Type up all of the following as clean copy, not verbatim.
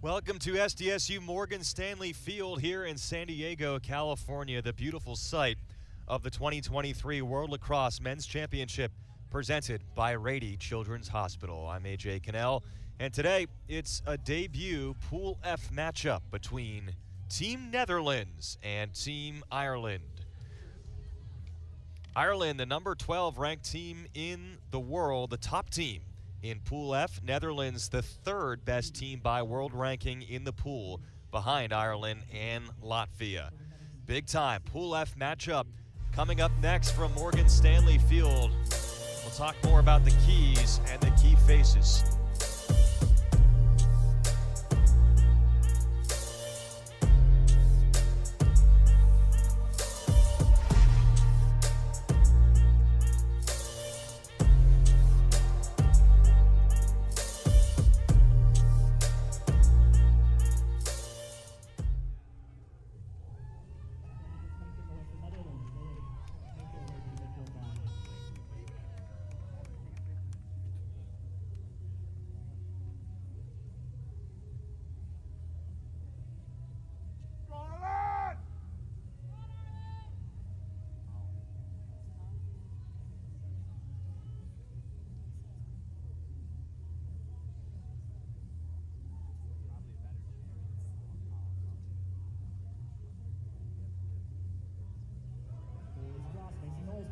Welcome to SDSU Morgan Stanley Field here in San Diego, California, the beautiful site of the 2023 World Lacrosse Men's Championship presented by Rady Children's Hospital. I'm AJ Cannell, and today it's a debut Pool F matchup between Team Netherlands and Team Ireland. Ireland, the number 12 ranked team in the world, the top team in Pool F. Netherlands, the third best team by world ranking in the pool, behind Ireland and Latvia. Big time Pool F matchup coming up next from Morgan Stanley Field. We'll talk more about the keys and the key faces.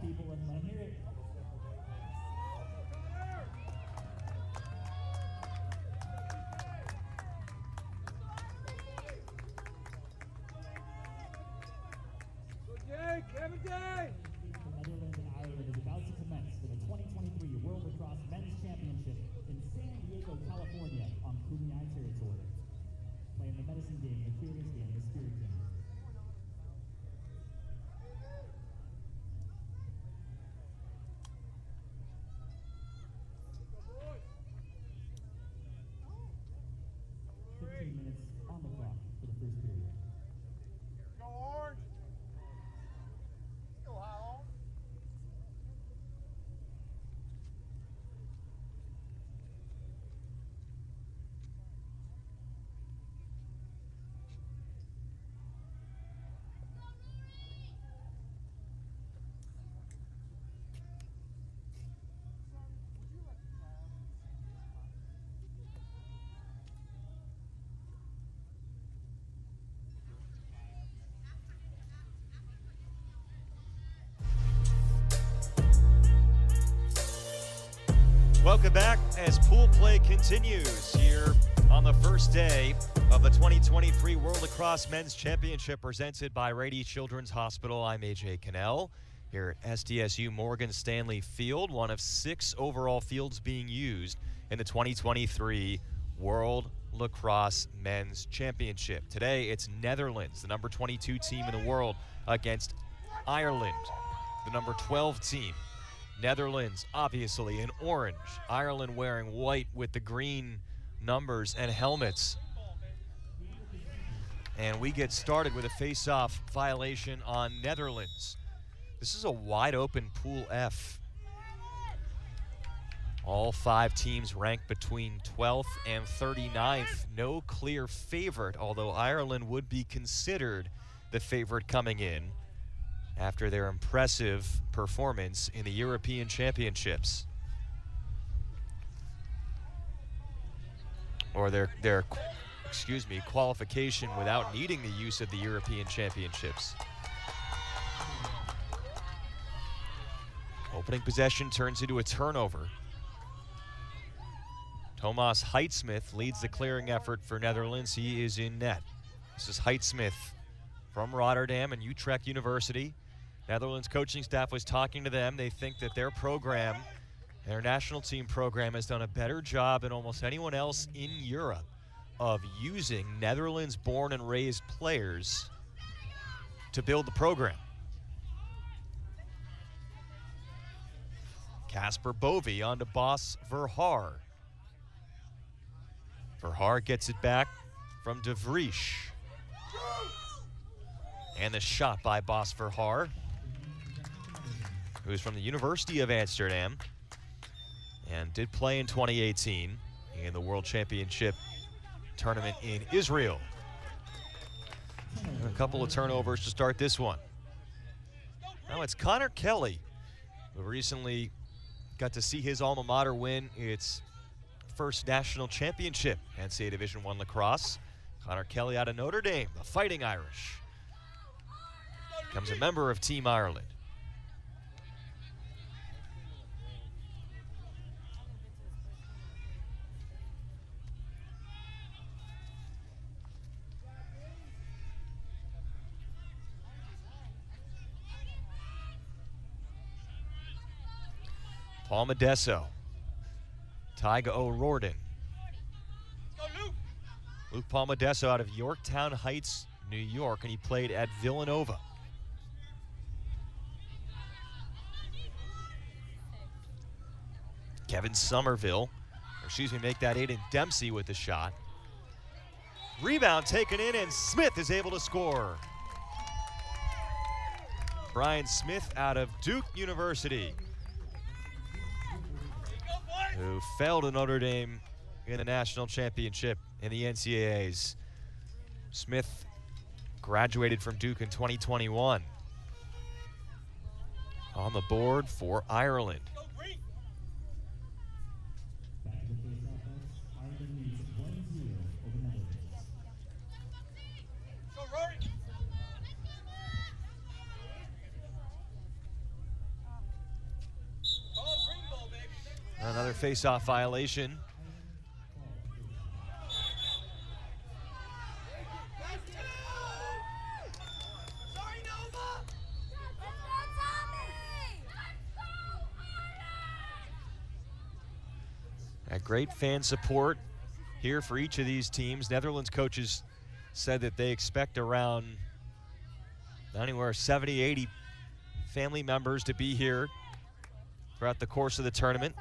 People and I hear it. Kevin Day! The Netherlands and Ireland is about to commence for the 2023 World Lacrosse Men's Championship in San Diego, California on Kumeyaay territory. Playing the medicine game, the fearless game, the spirit game. On the clock for the first period. Go Orange! Go Howell! Welcome back as pool play continues here on the first day of the 2023 World Lacrosse Men's Championship presented by Rady Children's Hospital. I'm AJ Cannell here at SDSU Morgan Stanley Field, one of 6 overall fields being used in the 2023 World Lacrosse Men's Championship. Today it's Netherlands, the number 22 team in the world, against Ireland, the number 12 team. Netherlands, obviously, in orange. Ireland wearing white with the green numbers and helmets. And we get started with a face-off violation on Netherlands. This is a wide-open Pool F. All 5 teams ranked between 12th and 39th. No clear favorite, although Ireland would be considered the favorite coming in after their impressive performance in the European Championships. Or their qualification without needing the use of the European Championships. Opening possession turns into a turnover. Thomas Heidsmith leads the clearing effort for Netherlands. He is in net. This is Heidsmith from Rotterdam and Utrecht University. Netherlands coaching staff was talking to them. They think that their program, their national team program, has done a better job than almost anyone else in Europe of using Netherlands-born and raised players to build the program. Casper Bovey on to Bas Verhaar. Verhaar gets it back from De Vries. And the shot by Bas Verhaar, who's from the University of Amsterdam and did play in 2018 in the World Championship tournament in Israel. And a couple of turnovers to start this one. Now it's Connor Kelly, who recently got to see his alma mater win its first national championship, NCAA Division I lacrosse. Connor Kelly out of Notre Dame, the Fighting Irish, becomes a member of Team Ireland. Paul Modesto, Tyga O'Riordan. Luke Palmadesso out of Yorktown Heights, New York, and he played at Villanova. Kevin Somerville, make that Aiden Dempsey with the shot. Rebound taken in, and Smith is able to score. Brian Smith out of Duke University, who fell to Notre Dame in the national championship in the NCAAs. Smith graduated from Duke in 2021. On the board for Ireland. Another face-off violation. Great fan support here for each of these teams. Netherlands coaches said that they expect around anywhere 70, 80 family members to be here throughout the course of the tournament.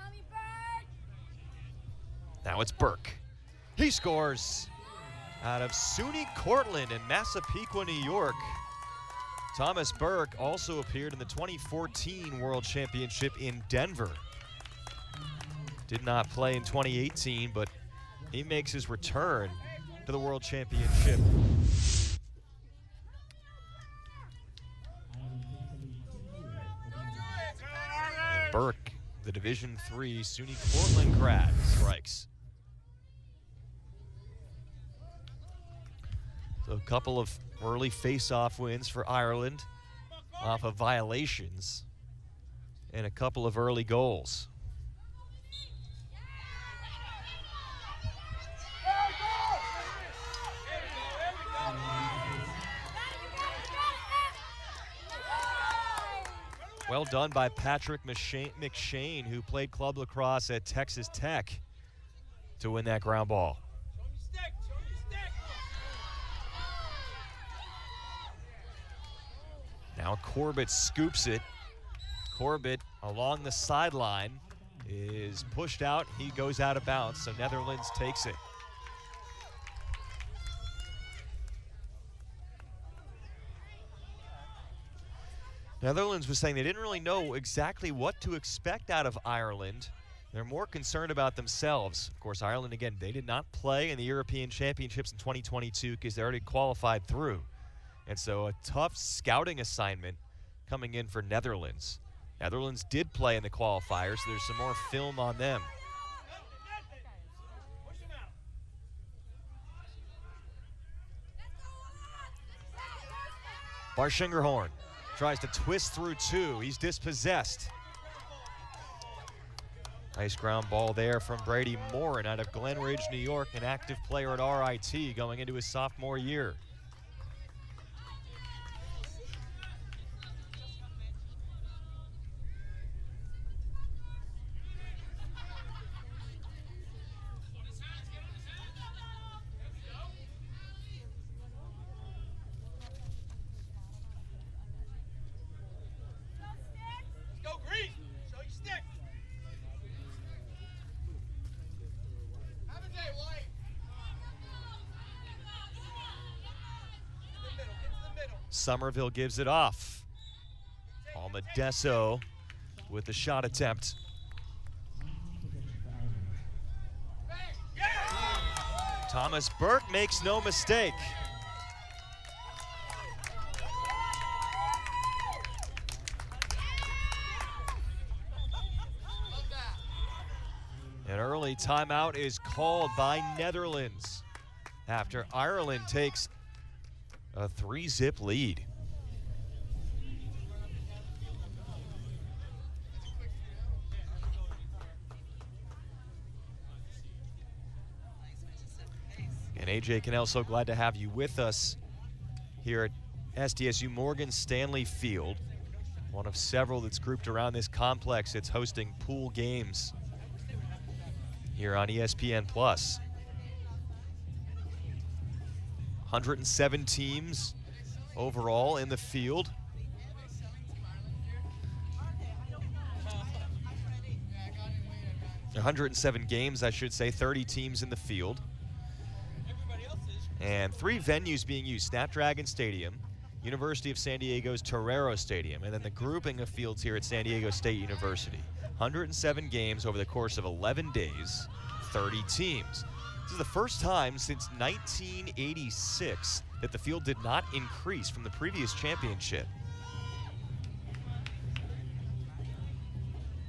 Now it's Burke. He scores out of SUNY Cortland in Massapequa, New York. Thomas Burke also appeared in the 2014 World Championship in Denver. Did not play in 2018, but he makes his return to the World Championship. And Burke, the Division III SUNY Cortland grad, strikes. So a couple of early face-off wins for Ireland off of violations and a couple of early goals. Well done by Patrick McShane, who played club lacrosse at Texas Tech, to win that ground ball. Now Corbett scoops it. Corbett along the sideline is pushed out. He goes out of bounds, so Netherlands takes it. Netherlands was saying they didn't really know exactly what to expect out of Ireland. They're more concerned about themselves. Of course, Ireland, again, they did not play in the European Championships in 2022 because they already qualified through. And so a tough scouting assignment coming in for Netherlands. Netherlands did play in the qualifiers, so there's some more film on them. Barshingerhorn tries to twist through two. He's dispossessed. Nice ground ball there from Brady Morin out of Glen Ridge, New York, an active player at RIT going into his sophomore year. Somerville gives it off. Paul Modesto with the shot attempt. Thomas Burke makes no mistake. An early timeout is called by Netherlands after Ireland takes a 3-zip lead. And AJ Cannell, so glad to have you with us here at SDSU Morgan Stanley Field, one of several that's grouped around this complex. It's hosting pool games here on ESPN+. 107 teams overall in the field. There are 107 games, I should say, 30 teams in the field. And 3 venues being used: Snapdragon Stadium, University of San Diego's Torero Stadium, and then the grouping of fields here at San Diego State University. 107 games over the course of 11 days, 30 teams. This is the first time since 1986 that the field did not increase from the previous championship,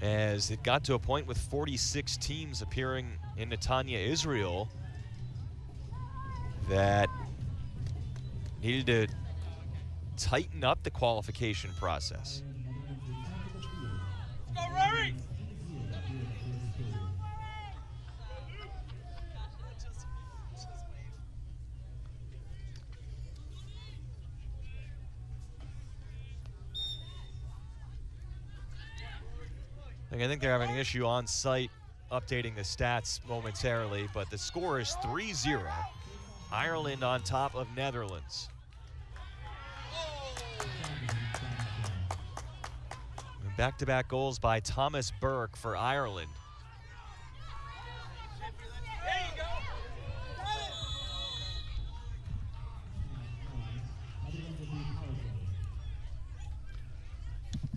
as it got to a point with 46 teams appearing in Netanya, Israel, that needed to tighten up the qualification process. Go, Rory! I think they're having an issue on site updating the stats momentarily, but the score is 3-0. Ireland on top of Netherlands. And back-to-back goals by Thomas Burke for Ireland. There you go.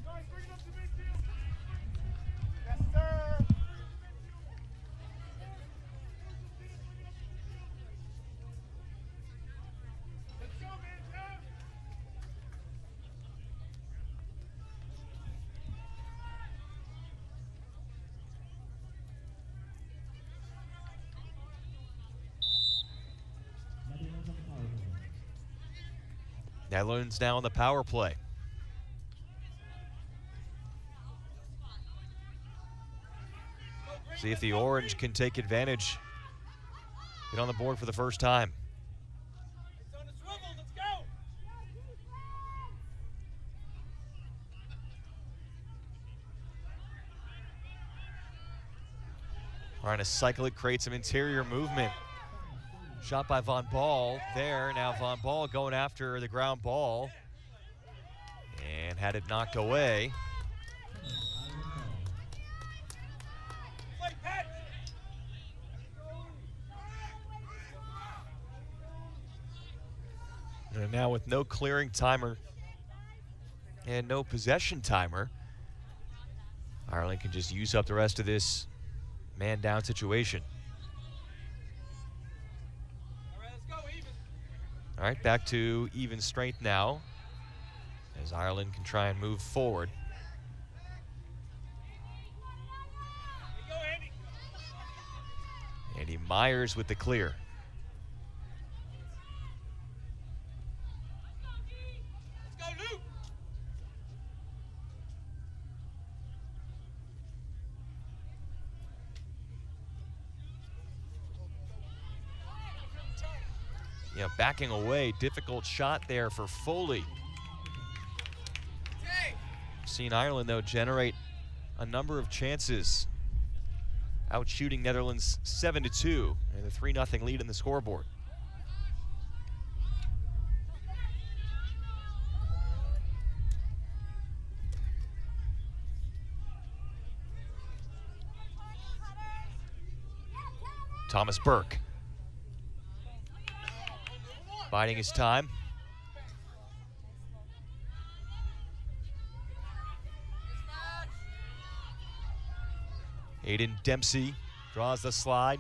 Guys, bring it up to midfield. Yes, sir. Let's go, man, Jeff. Netherlands on the power play. Netherlands now on the power play. See if the Orange can take advantage. Get on the board for the first time. It's on the swivel. Let's go. Trying to cycle it, create some interior movement. Shot by Von Ball there. Now Von Ball going after the ground ball and had it knocked away. Play, Pat. And now with no clearing timer and no possession timer, Ireland can just use up the rest of this man down situation. All right, let's go, even. All right, back to even strength now as Ireland can try and move forward. Here you go, Andy. Andy Myers with the clear. Let's go, Luke. Yeah, backing away, difficult shot there for Foley. Hey. Seen Ireland, though, generate a number of chances, out shooting Netherlands 7-2 and a 3-0 lead in the scoreboard. Thomas Burke biding his time. Aiden Dempsey draws the slide.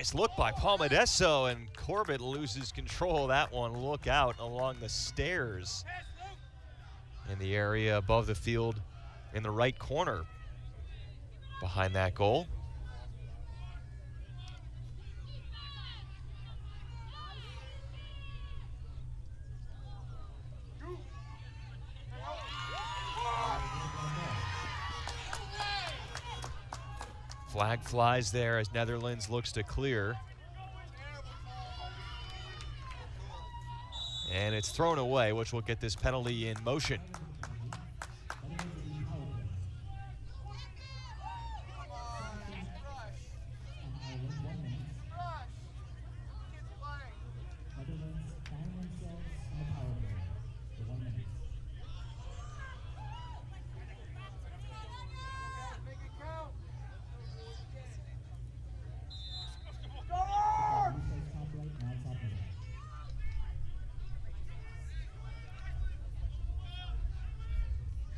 Nice look by Palmadesso, and Corbett loses control of that one. Look out along the stairs in the area above the field in the right corner behind that goal. Flag flies there as Netherlands looks to clear. And it's thrown away, which will get this penalty in motion.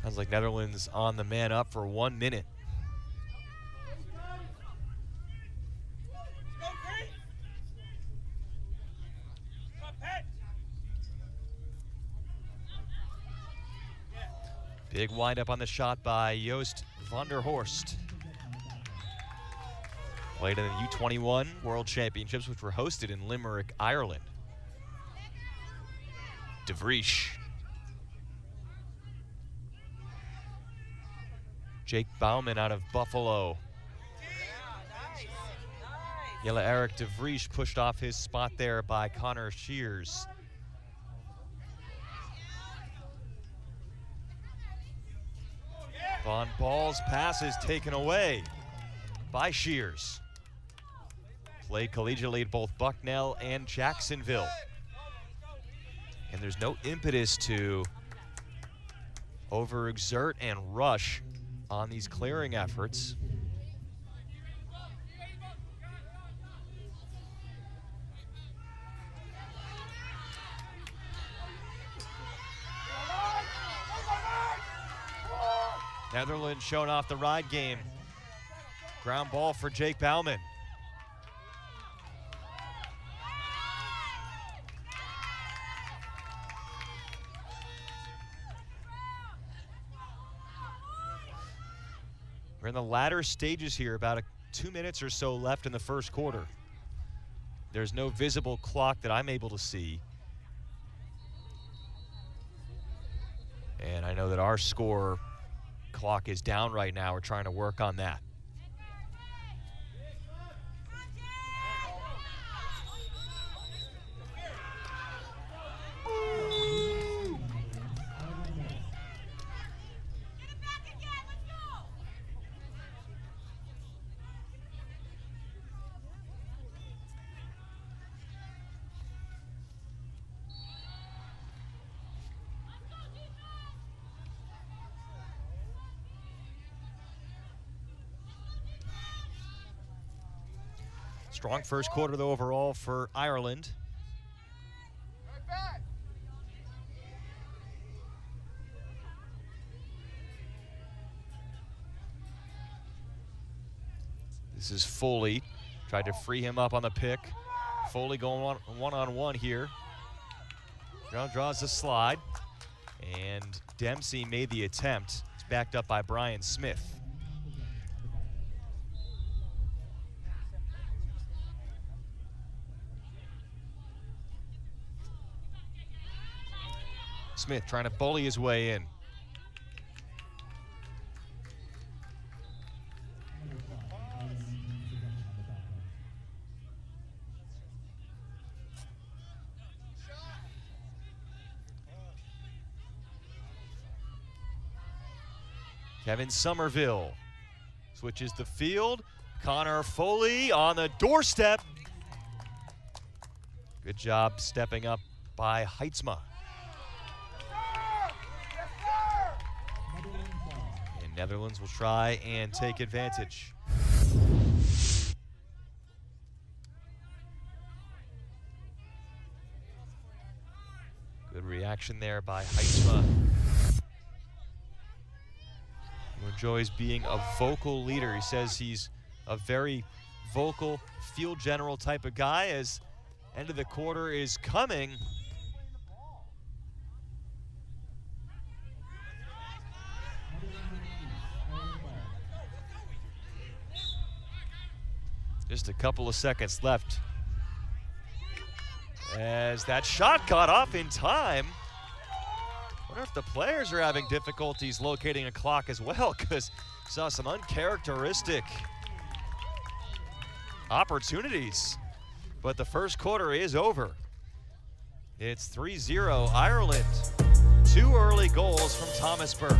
Sounds like Netherlands on the man up for 1 minute. Big windup on the shot by Joost van der Horst. Played in the U21 World Championships, which were hosted in Limerick, Ireland. De Vries. Jake Bauman out of Buffalo. Jelle Eric de Vries pushed off his spot there by Connor Shears. Von Ball's pass is taken away by Shears. Played collegiately at both Bucknell and Jacksonville. And there's no impetus to overexert and rush on these clearing efforts. Netherlands showing off the ride game. Ground ball for Jake Bauman. We're in the latter stages here, about 2 minutes or so left in the first quarter. There's no visible clock that I'm able to see. And I know that our score clock is down right now. We're trying to work on that. Strong first quarter, though, overall for Ireland. This is Foley. Tried to free him up on the pick. Foley going on one-on-one here. Now draws the slide. And Dempsey made the attempt. It's backed up by Brian Smith. Smith trying to bully his way in. Kevin Somerville switches the field. Connor Foley on the doorstep. Good job stepping up by Heitzma. And Netherlands will try and take advantage. Good reaction there by Heitzma, who enjoys being a vocal leader. He says he's a very vocal, field general type of guy as end of the quarter is coming. Just a couple of seconds left as that shot got off in time. Wonder if the players are having difficulties locating a clock as well, because saw some uncharacteristic opportunities. But the first quarter is over. It's 3-0 Ireland. 2 early goals from Thomas Burke.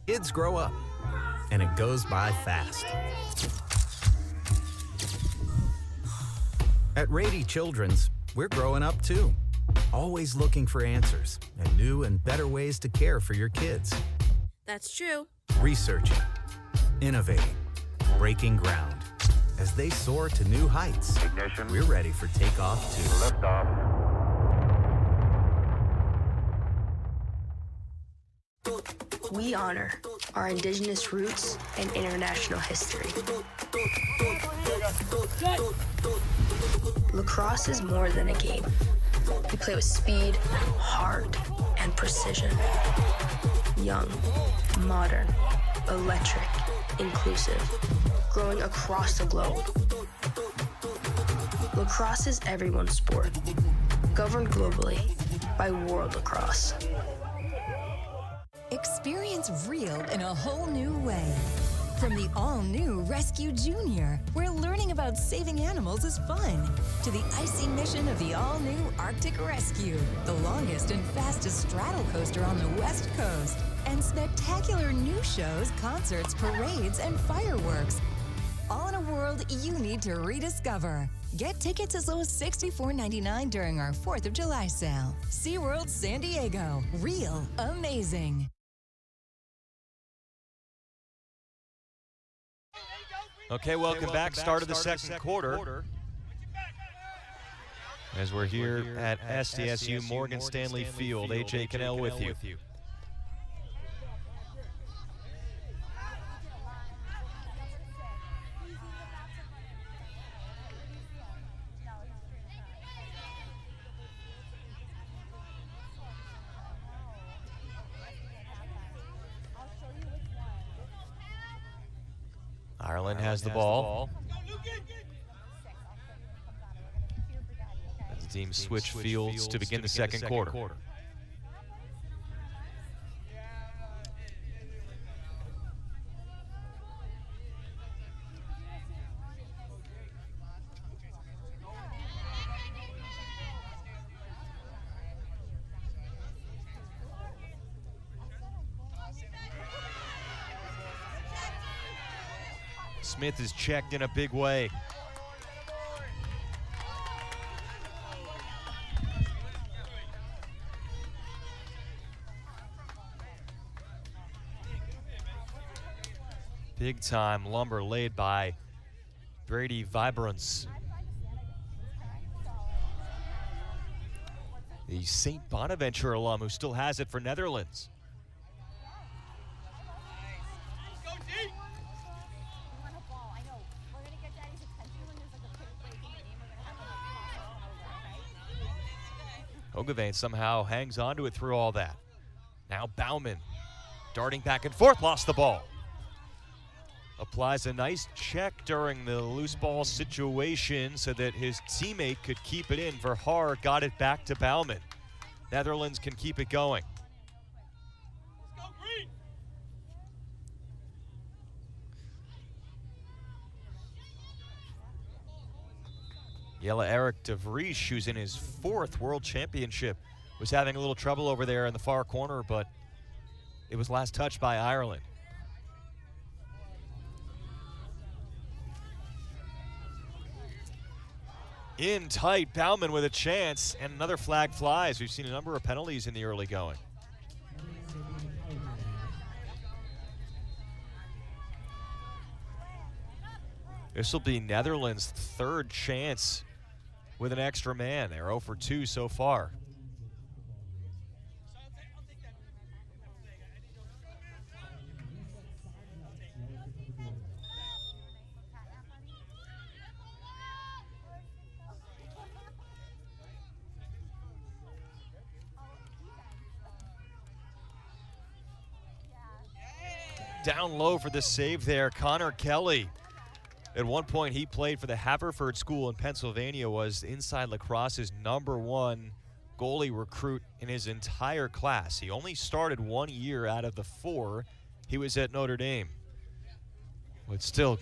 Kids grow up, and it goes by fast. At Rady Children's, we're growing up too, always looking for answers and new and better ways to care for your kids. That's true. Researching, innovating, breaking ground. As they soar to new heights, Ignition. we're ready for takeoff too. Liftoff. We honor our indigenous roots and international history. Lacrosse is more than a game. We play with speed, heart, and precision. Young, modern, electric, inclusive, growing across the globe. Lacrosse is everyone's sport, governed globally by World Lacrosse. Experience real in a whole new way. From the all-new Rescue Junior, where learning about saving animals is fun, to the icy mission of the all-new Arctic Rescue, the longest and fastest straddle coaster on the West Coast, and spectacular new shows, concerts, parades, and fireworks. All in a world you need to rediscover. Get tickets as low as $64.99 during our 4th of July sale. SeaWorld San Diego. Real amazing. Okay, welcome back. Start of the second quarter. As we're here at SDSU Morgan Stanley Field, AJ Cannell with you. Ireland has the ball. As the team switch fields to begin the second quarter. Smith is checked in a big way. Big time lumber laid by Brady Vibrance. The St. Bonaventure alum who still has it for Netherlands. Ogevane somehow hangs on to it through all that. Now Bauman darting back and forth, lost the ball. Applies a nice check during the loose ball situation so that his teammate could keep it in. Verhaar got it back to Bauman. Netherlands can keep it going. Jelle Erik de Vries, who's in his 4th World Championship, was having a little trouble over there in the far corner, but it was last touched by Ireland. In tight, Bauman with a chance, and another flag flies. We've seen a number of penalties in the early going. This will be Netherlands' third chance with an extra man. They're 0 for 2 so far. Down low for the save there, Connor Kelly. At one point, he played for the Haverford School in Pennsylvania, was Inside Lacrosse's #1 goalie recruit in his entire class. He only started 1 year out of the 4 he was at Notre Dame. But still,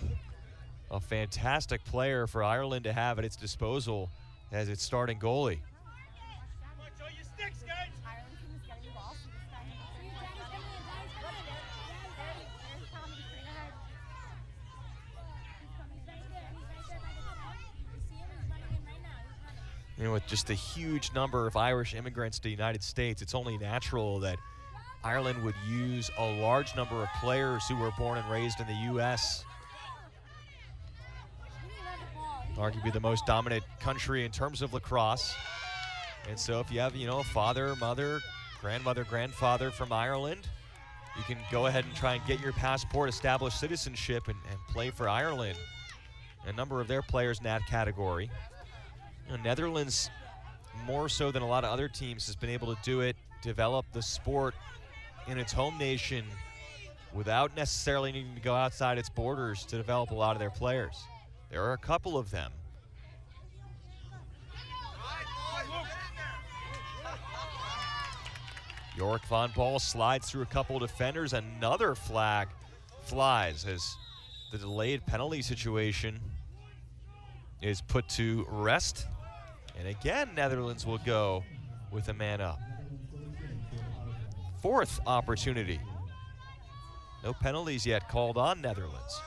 a fantastic player for Ireland to have at its disposal as its starting goalie. Come on, show your sticks, guys. You know, with just a huge number of Irish immigrants to the United States, it's only natural that Ireland would use a large number of players who were born and raised in the U.S. Arguably the most dominant country in terms of lacrosse. And so if you have, you know, a father, mother, grandmother, grandfather from Ireland, you can go ahead and try and get your passport, establish citizenship, and play for Ireland. A number of their players in that category. You know, Netherlands, more so than a lot of other teams, has been able to do it, develop the sport in its home nation without necessarily needing to go outside its borders to develop a lot of their players. There are a couple of them. Yorick Von Ball slides through a couple of defenders. Another flag flies as the delayed penalty situation is put to rest. And again, Netherlands will go with a man up. Fourth opportunity. No penalties yet called on Netherlands.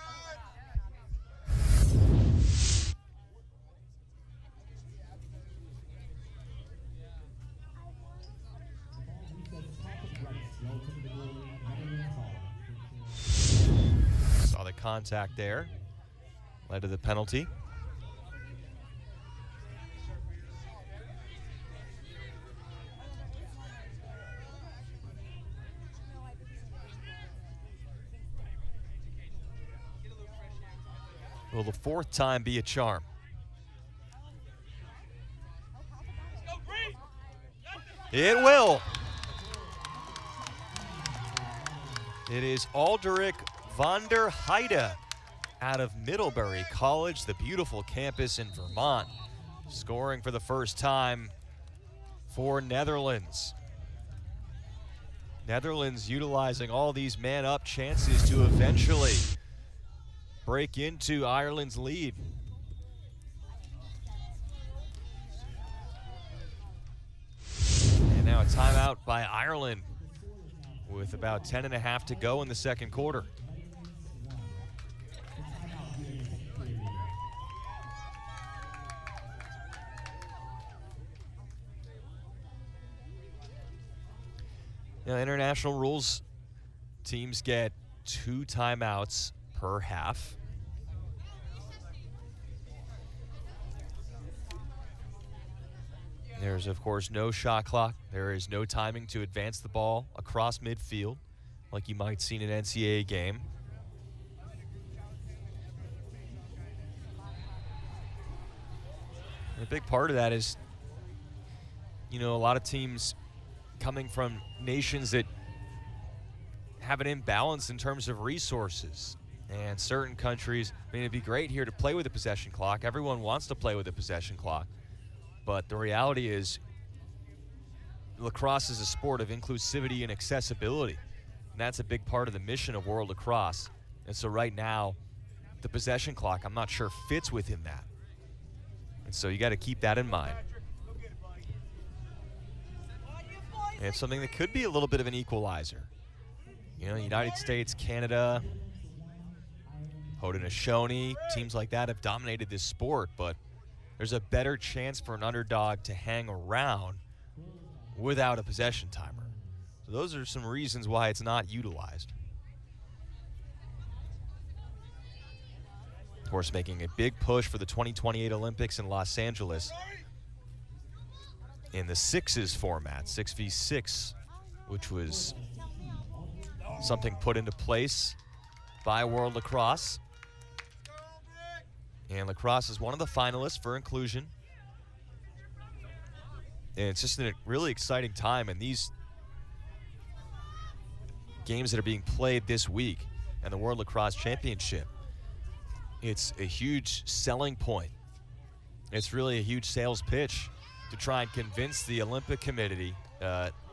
Saw the contact there. Led to the penalty. Will the fourth time be a charm? It will. It is Alderic van der Heide out of Middlebury College, the beautiful campus in Vermont, scoring for the first time for Netherlands. Netherlands utilizing all these man-up chances to eventually break into Ireland's lead. And now a timeout by Ireland with about 10.5 to go in the second quarter. Now, international rules, teams get 2 timeouts per half. There's, of course, no shot clock. There is no timing to advance the ball across midfield like you might see in an NCAA game. And a big part of that is, you know, a lot of teams coming from nations that have an imbalance in terms of resources. And certain countries, I mean, it'd be great here to play with a possession clock. Everyone wants to play with a possession clock. But the reality is, lacrosse is a sport of inclusivity and accessibility. And that's a big part of the mission of World Lacrosse. And so right now, the possession clock, I'm not sure, fits within that. And so you got to keep that in mind. And it's something that could be a little bit of an equalizer. You know, the United States, Canada, Haudenosaunee, teams like that have dominated this sport, but there's a better chance for an underdog to hang around without a possession timer. So those are some reasons why it's not utilized. Of course, making a big push for the 2028 Olympics in Los Angeles in the sixes format, 6v6, which was something put into place by World Lacrosse. And Lacrosse is one of the finalists for inclusion. And it's just a really exciting time, and these games that are being played this week and the World Lacrosse Championship, it's a huge selling point. It's really a huge sales pitch to try and convince the Olympic Committee,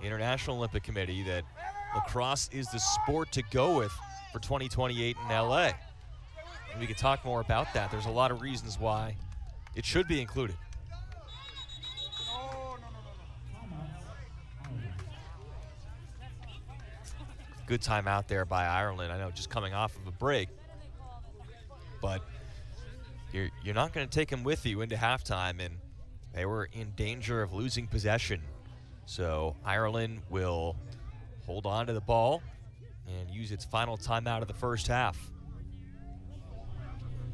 International Olympic Committee, that lacrosse is the sport to go with for 2028 in LA. And we could talk more about that. There's a lot of reasons why it should be included. Good timeout there by Ireland. I know, just coming off of a break, but you're not going to take them with you into halftime, and they were in danger of losing possession. So Ireland will hold on to the ball and use its final timeout of the first half.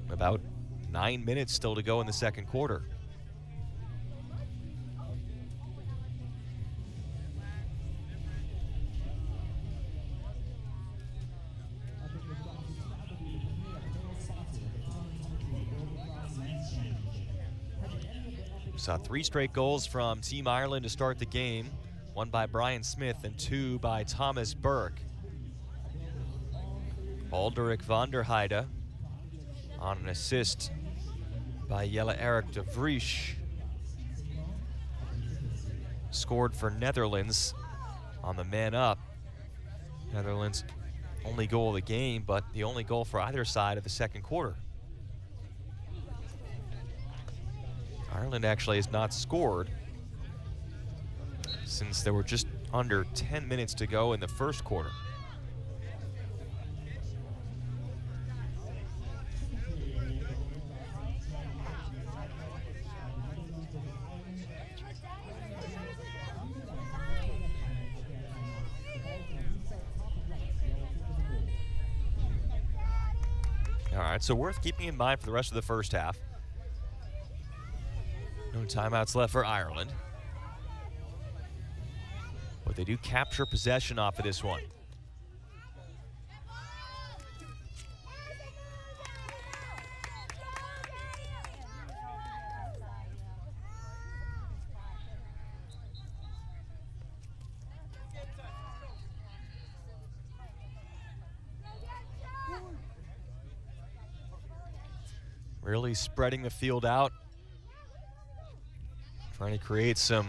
About 9 minutes still to go in the second quarter. We saw 3 straight goals from Team Ireland to start the game. 1 by Brian Smith and 2 by Thomas Burke. Alderic van der Heide on an assist by Jelle Erik de Vries. Scored for Netherlands on the man up. Netherlands' only goal of the game, but the only goal for either side of the second quarter. Ireland actually has not scored since there were just under 10 minutes to go in the first quarter. All right, so worth keeping in mind for the rest of the first half. No timeouts left for Ireland. But they do capture possession off of this one. Really spreading the field out. Trying to create some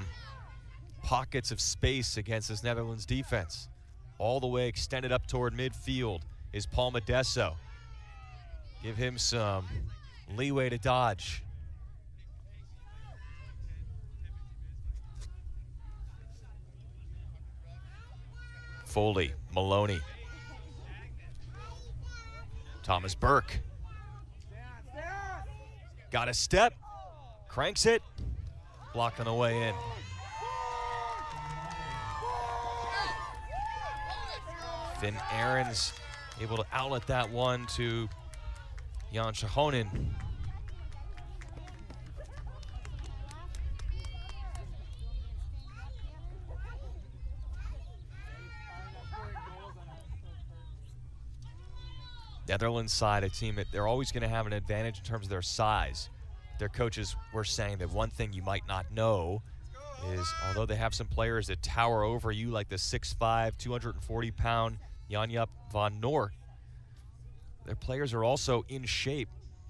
pockets of space against this Netherlands defense. All the way extended up toward midfield is Paul Modesto. Give him some leeway to dodge. Foley, Maloney. Thomas Burke. Got a step, cranks it. Blocked on the way in. Finn Aarons able to outlet that one to Jan Shahonen. Netherlands side, a team that they're always going to have an advantage in terms of their size. Their coaches were saying that one thing you might not know is, although they have some players that tower over you, like the 6'5", 240-pound Janja van Noort, their players are also in shape.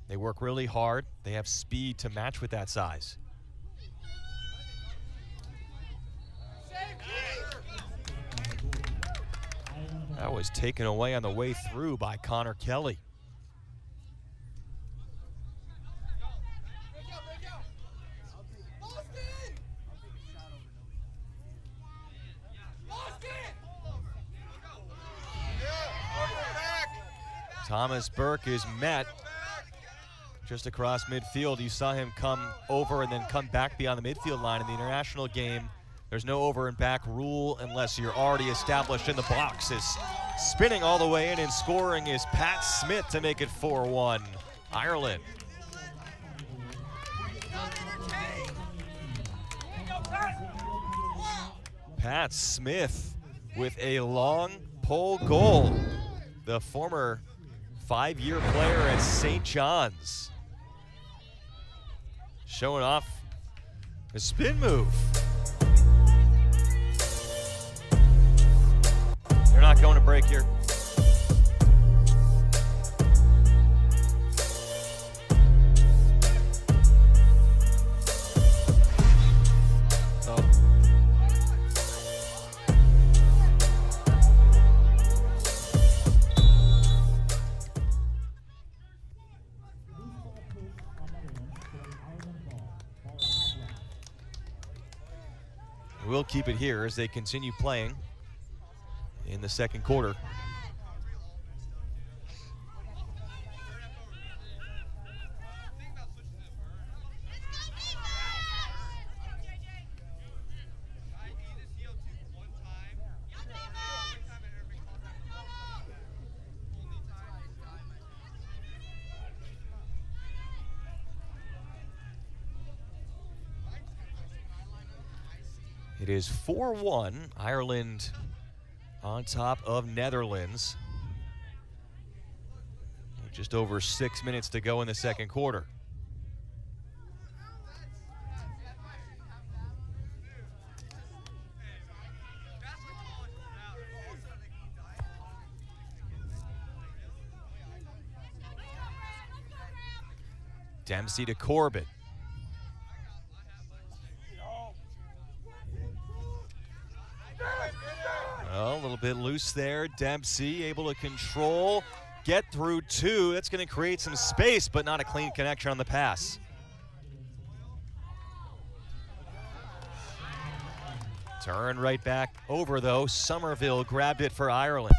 They work really hard. They have speed to match with that size. That was taken away on the way through by Connor Kelly. Thomas Burke is met just across midfield. You saw him come over and then come back beyond the midfield line. In the international game, there's no over and back rule unless you're already established in the box. Is spinning all the way in and scoring is Pat Smith to make it 4-1. Ireland. Pat Smith with a long pole goal. The former 5-year player at St. John's. Showing off a spin move. They're not going to break here. We'll keep it here as they continue playing in the second quarter. It is 4-1, Ireland on top of Netherlands. Just over 6 minutes to go in the second quarter. Dempsey to Corbett. Well, a little bit loose there. Dempsey able to control, get through two. That's going to create some space, but not a clean connection on the pass. Turn right back over, though. Somerville grabbed it for Ireland.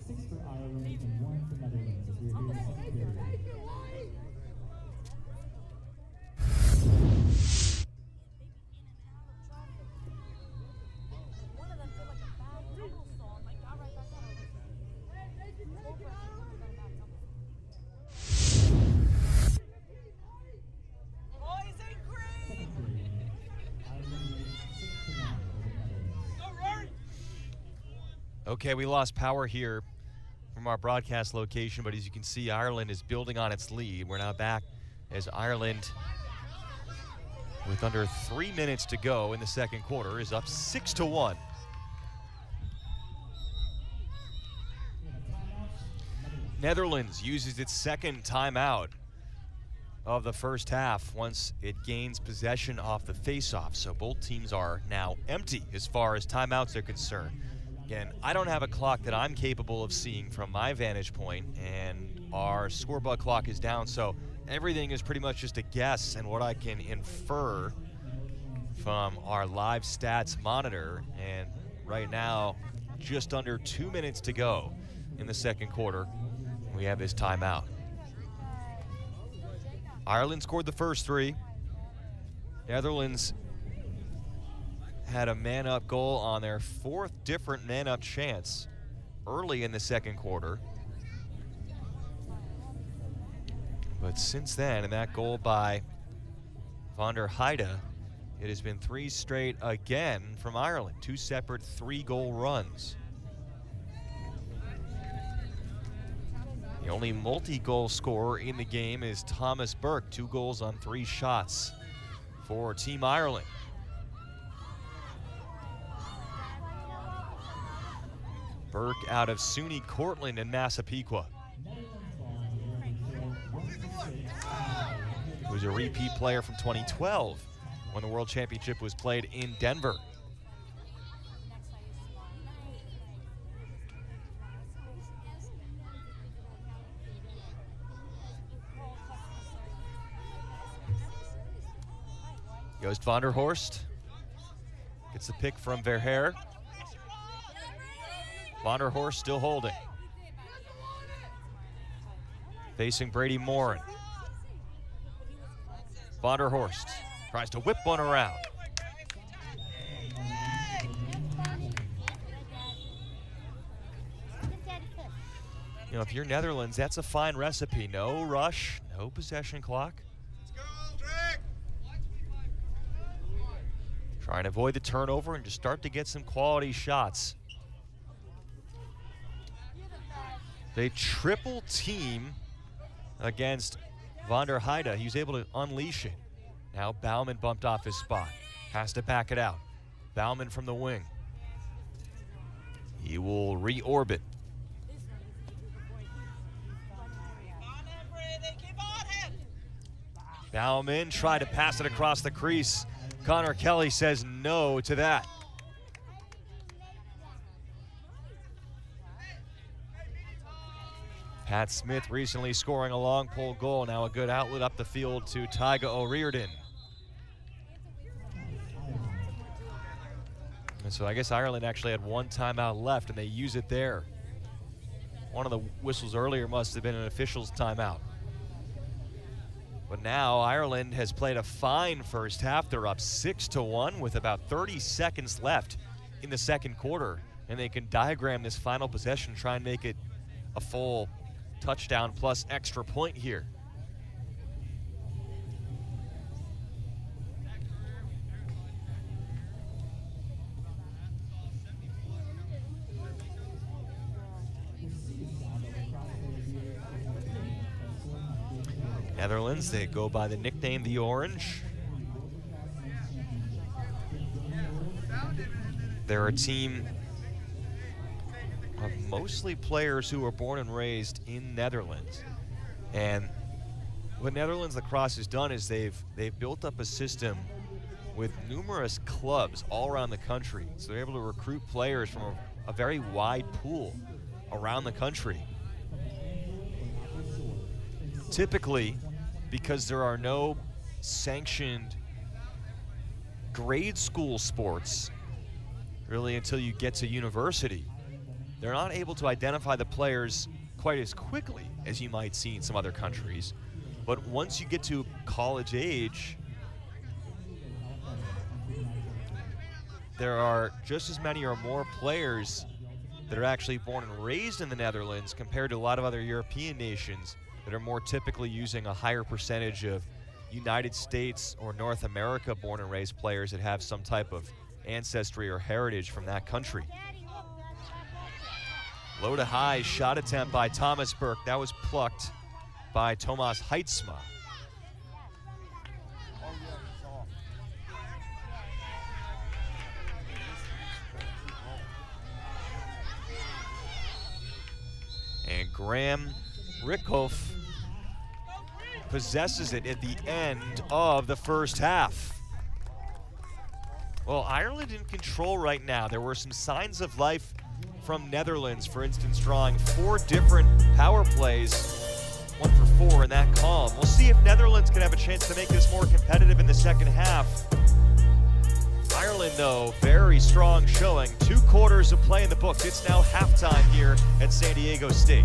Six for Ireland and one for Netherlands as we are here in the second period. Okay, we lost power here from our broadcast location, but as you can see, Ireland is building on its lead. We're now back as Ireland, with under 3 minutes to go in the second quarter, is up 6-1. Netherlands uses its second timeout of the first half once it gains possession off the faceoff. So both teams are now empty as far as timeouts are concerned. Again, I don't have a clock that I'm capable of seeing from my vantage point, and our scoreboard clock is down, so everything is pretty much just a guess and what I can infer from our live stats monitor. And right now, just under 2 minutes to go in the second quarter, we have this timeout. Ireland scored the first three. Netherlands had a man-up goal on their fourth different man-up chance early in the second quarter. But since then, and that goal by van der Heide, it has been three straight again from Ireland, two separate three-goal runs. The only multi-goal scorer in the game is Thomas Burke, 2 goals on 3 shots for Team Ireland. Burke out of SUNY Cortland and Massapequa, who's a repeat player from 2012 when the World Championship was played in Denver. Goes van der Horst, gets the pick from Verheer. Van der Horst still holding. Facing Brady Morin. Van der Horst tries to whip one around. You know, if you're Netherlands, that's a fine recipe. No rush, no possession clock. Trying to avoid the turnover and just start to get some quality shots. They triple team against van der Heide. He was able to unleash it. Now Baumann bumped off his spot. Has to back it out. Baumann from the wing. He will reorbit. Baumann tried to pass it across the crease. Connor Kelly says no to that. Pat Smith recently scoring a long pole goal. Now a good outlet up the field to Tyga O'Riordan. And so I guess Ireland actually had one timeout left and they use it there. One of the whistles earlier must have been an official's timeout. But now Ireland has played a fine first half. They're up 6-1 with about 30 seconds left in the second quarter. And they can diagram this final possession, try and make it a full touchdown plus extra point here. Netherlands, they go by the nickname the Orange. They're a team of mostly players who were born and raised in Netherlands. And what Netherlands Lacrosse has done is they've built up a system with numerous clubs all around the country. So they're able to recruit players from a very wide pool around the country. Typically, because there are no sanctioned grade school sports really until you get to university, they're not able to identify the players quite as quickly as you might see in some other countries. But once you get to college age, there are just as many or more players that are actually born and raised in the Netherlands compared to a lot of other European nations that are more typically using a higher percentage of United States or North America born and raised players that have some type of ancestry or heritage from that country. Low to high shot attempt by Thomas Burke. That was plucked by Thomas Heitzma. And Graham Rickhoff possesses it at the end of the first half. Well, Ireland in control right now. There were some signs of life from Netherlands, for instance, drawing 4 different power plays, 1 for 4 in that column. We'll see if Netherlands can have a chance to make this more competitive in the second half. Ireland, though, very strong showing. 2 quarters of play in the books. It's now halftime here at San Diego State.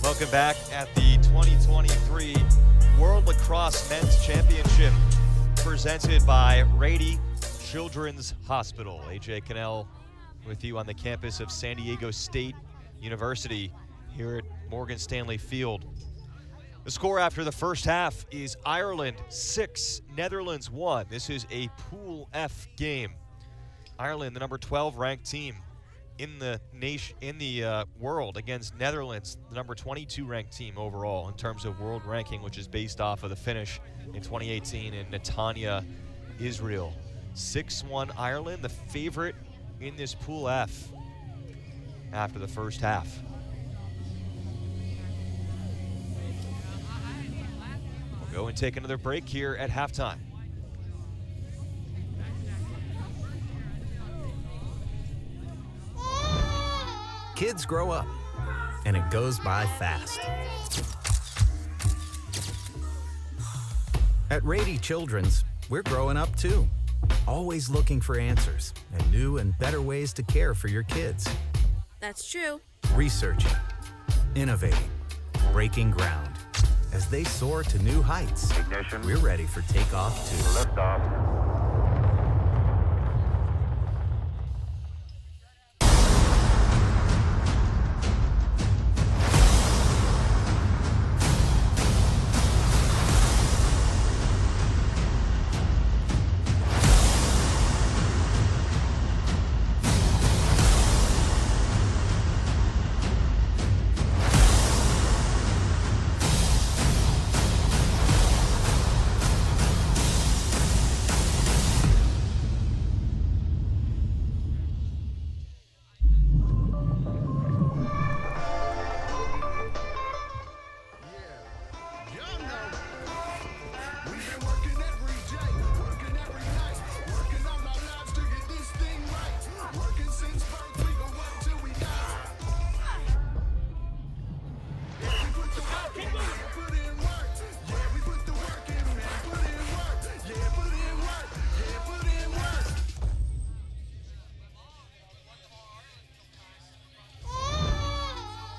Welcome back at the 2023 World Lacrosse Men's Championship presented by Rady Children's Hospital. AJ Cannell with you on the campus of San Diego State University here at Morgan Stanley Field. The score after the first half is Ireland 6, Netherlands 1. This is a Pool F game. Ireland, the number 12 ranked team in the world, against Netherlands, the number 22 ranked team overall in terms of world ranking, which is based off of the finish in 2018 in Netanya, Israel. 6-1 Ireland, the favorite in this Pool F after the first half. We'll go and take another break here at halftime. Kids grow up, and it goes by fast. At Rady Children's, we're growing up too, always looking for answers and new and better ways to care for your kids. That's true. Researching, innovating, breaking ground. As they soar to new heights, Ignition. we're ready for takeoff too. Liftoff.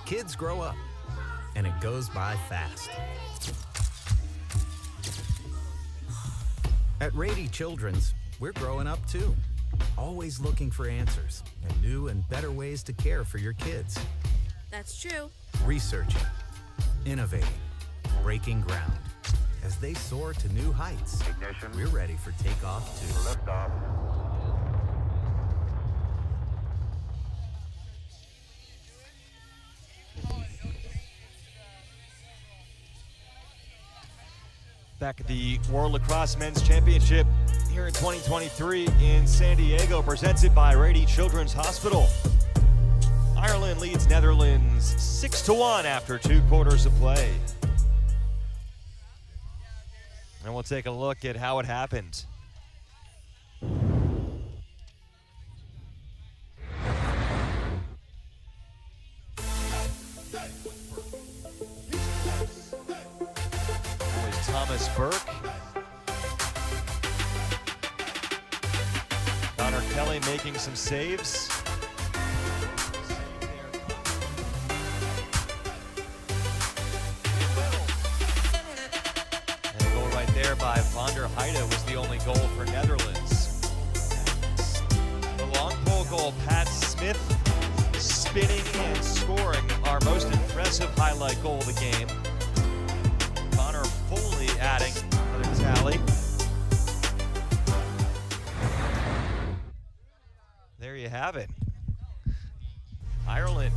Kids grow up, and it goes by fast. At Rady Children's, we're growing up too, always looking for answers and new and better ways to care for your kids. That's true. Researching, innovating, breaking ground. As they soar to new heights, Ignition. we're ready for takeoff too. Liftoff. Back at the World Lacrosse Men's Championship here in 2023 in San Diego, presented by Rady Children's Hospital. Ireland leads Netherlands 6-1 after 2 quarters of play. And we'll take a look at how it happened. Thomas Burke. Connor Kelly making some saves. And a goal right there by Van der Heide was the only goal for Netherlands. The long pole goal, Pat Smith spinning and scoring our most impressive highlight goal of the game. Connor Foley adding to the tally. There you have it. Ireland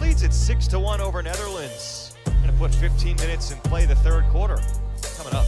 leads at 6-1 over Netherlands. Going to put 15 minutes in play the third quarter. Coming up.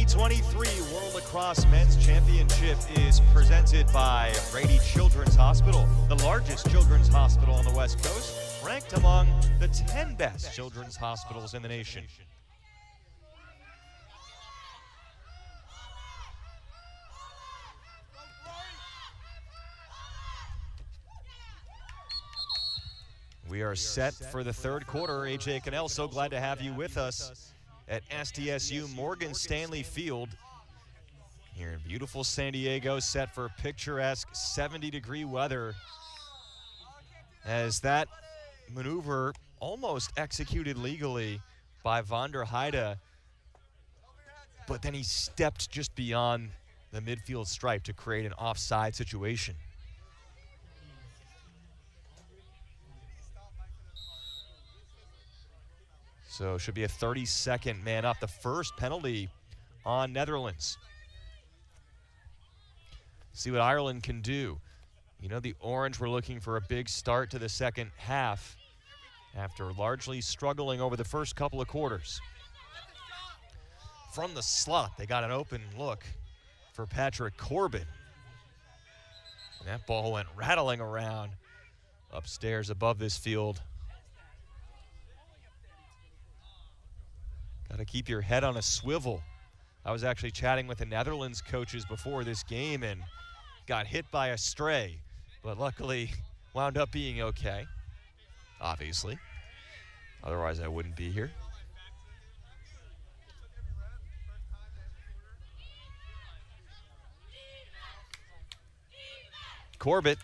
2023 World Lacrosse Men's Championship is presented by Brady Children's Hospital, the largest children's hospital on the West Coast, ranked among the 10 best children's hospitals in the nation. We are set for the third quarter. AJ Cannell, so glad to have you with us at SDSU Morgan Stanley Field here in beautiful San Diego, set for picturesque 70-degree weather as that maneuver almost executed legally by Van der Heide, but then he stepped just beyond the midfield stripe to create an offside situation. So should be a 30-second man up. The first penalty on Netherlands. See what Ireland can do. You know, the Orange were looking for a big start to the second half after largely struggling over the first couple of quarters. From the slot, they got an open look for Patrick Corbett. And that ball went rattling around upstairs above this field. Got to keep your head on a swivel. I was actually chatting with the Netherlands coaches before this game and got hit by a stray, but luckily wound up being okay, obviously. Otherwise, I wouldn't be here. Corbett.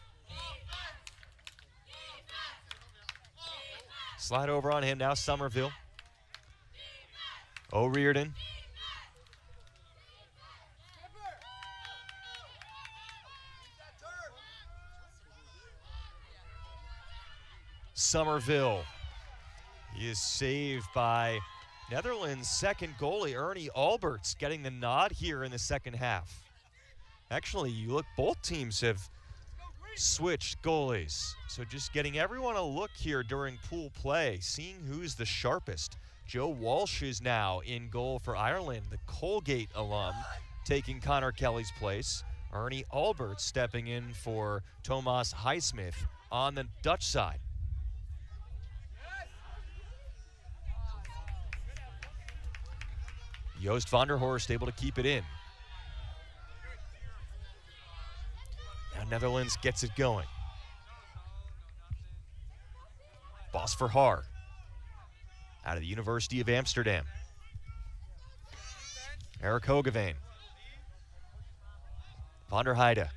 Slide over on him now, Somerville. O'Riordan. Somerville. He is saved by Netherlands' second goalie, Ernie Alberts, getting the nod here in the second half. Actually, you look, both teams have switched goalies. So just getting everyone a look here during pool play, seeing who's the sharpest. Joe Walsh is now in goal for Ireland, the Colgate alum, taking Connor Kelly's place. Ernie Albert stepping in for Thomas Highsmith on the Dutch side. Joost van der Horst able to keep it in. Now Netherlands gets it going. Bos Verhaar out of the University of Amsterdam. Eric Hogeveen. Van der Heide.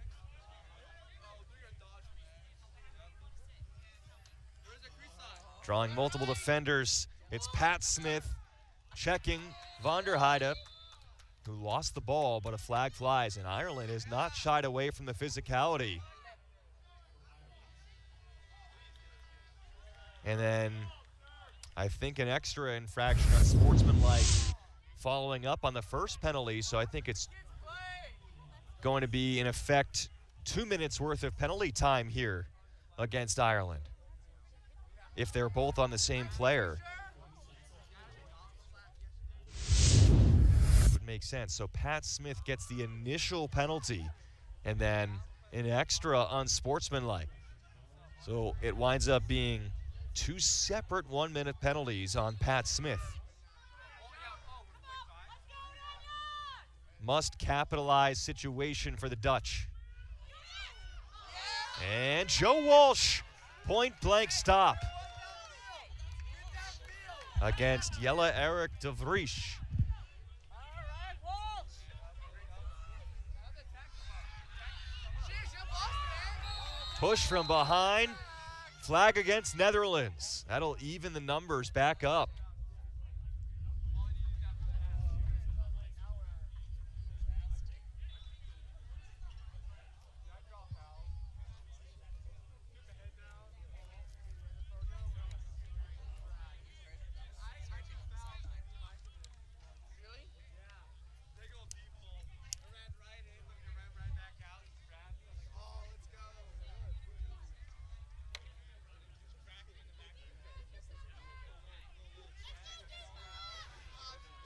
Drawing multiple defenders. It's Pat Smith checking Van der Heide, who lost the ball, but a flag flies, and Ireland has not shied away from the physicality. And then I think an extra infraction on sportsmanlike following up on the first penalty, so I think it's going to be, in effect, 2 minutes worth of penalty time here against Ireland if they're both on the same player. Would make sense. So Pat Smith gets the initial penalty and then an extra unsportsmanlike. So it winds up being 2 separate 1-minute penalties on Pat Smith. Must capitalize situation for the Dutch. And Joe Walsh, point blank stop against Jelle Erik de Vries. Push from behind. Flag against Netherlands. That'll even the numbers back up.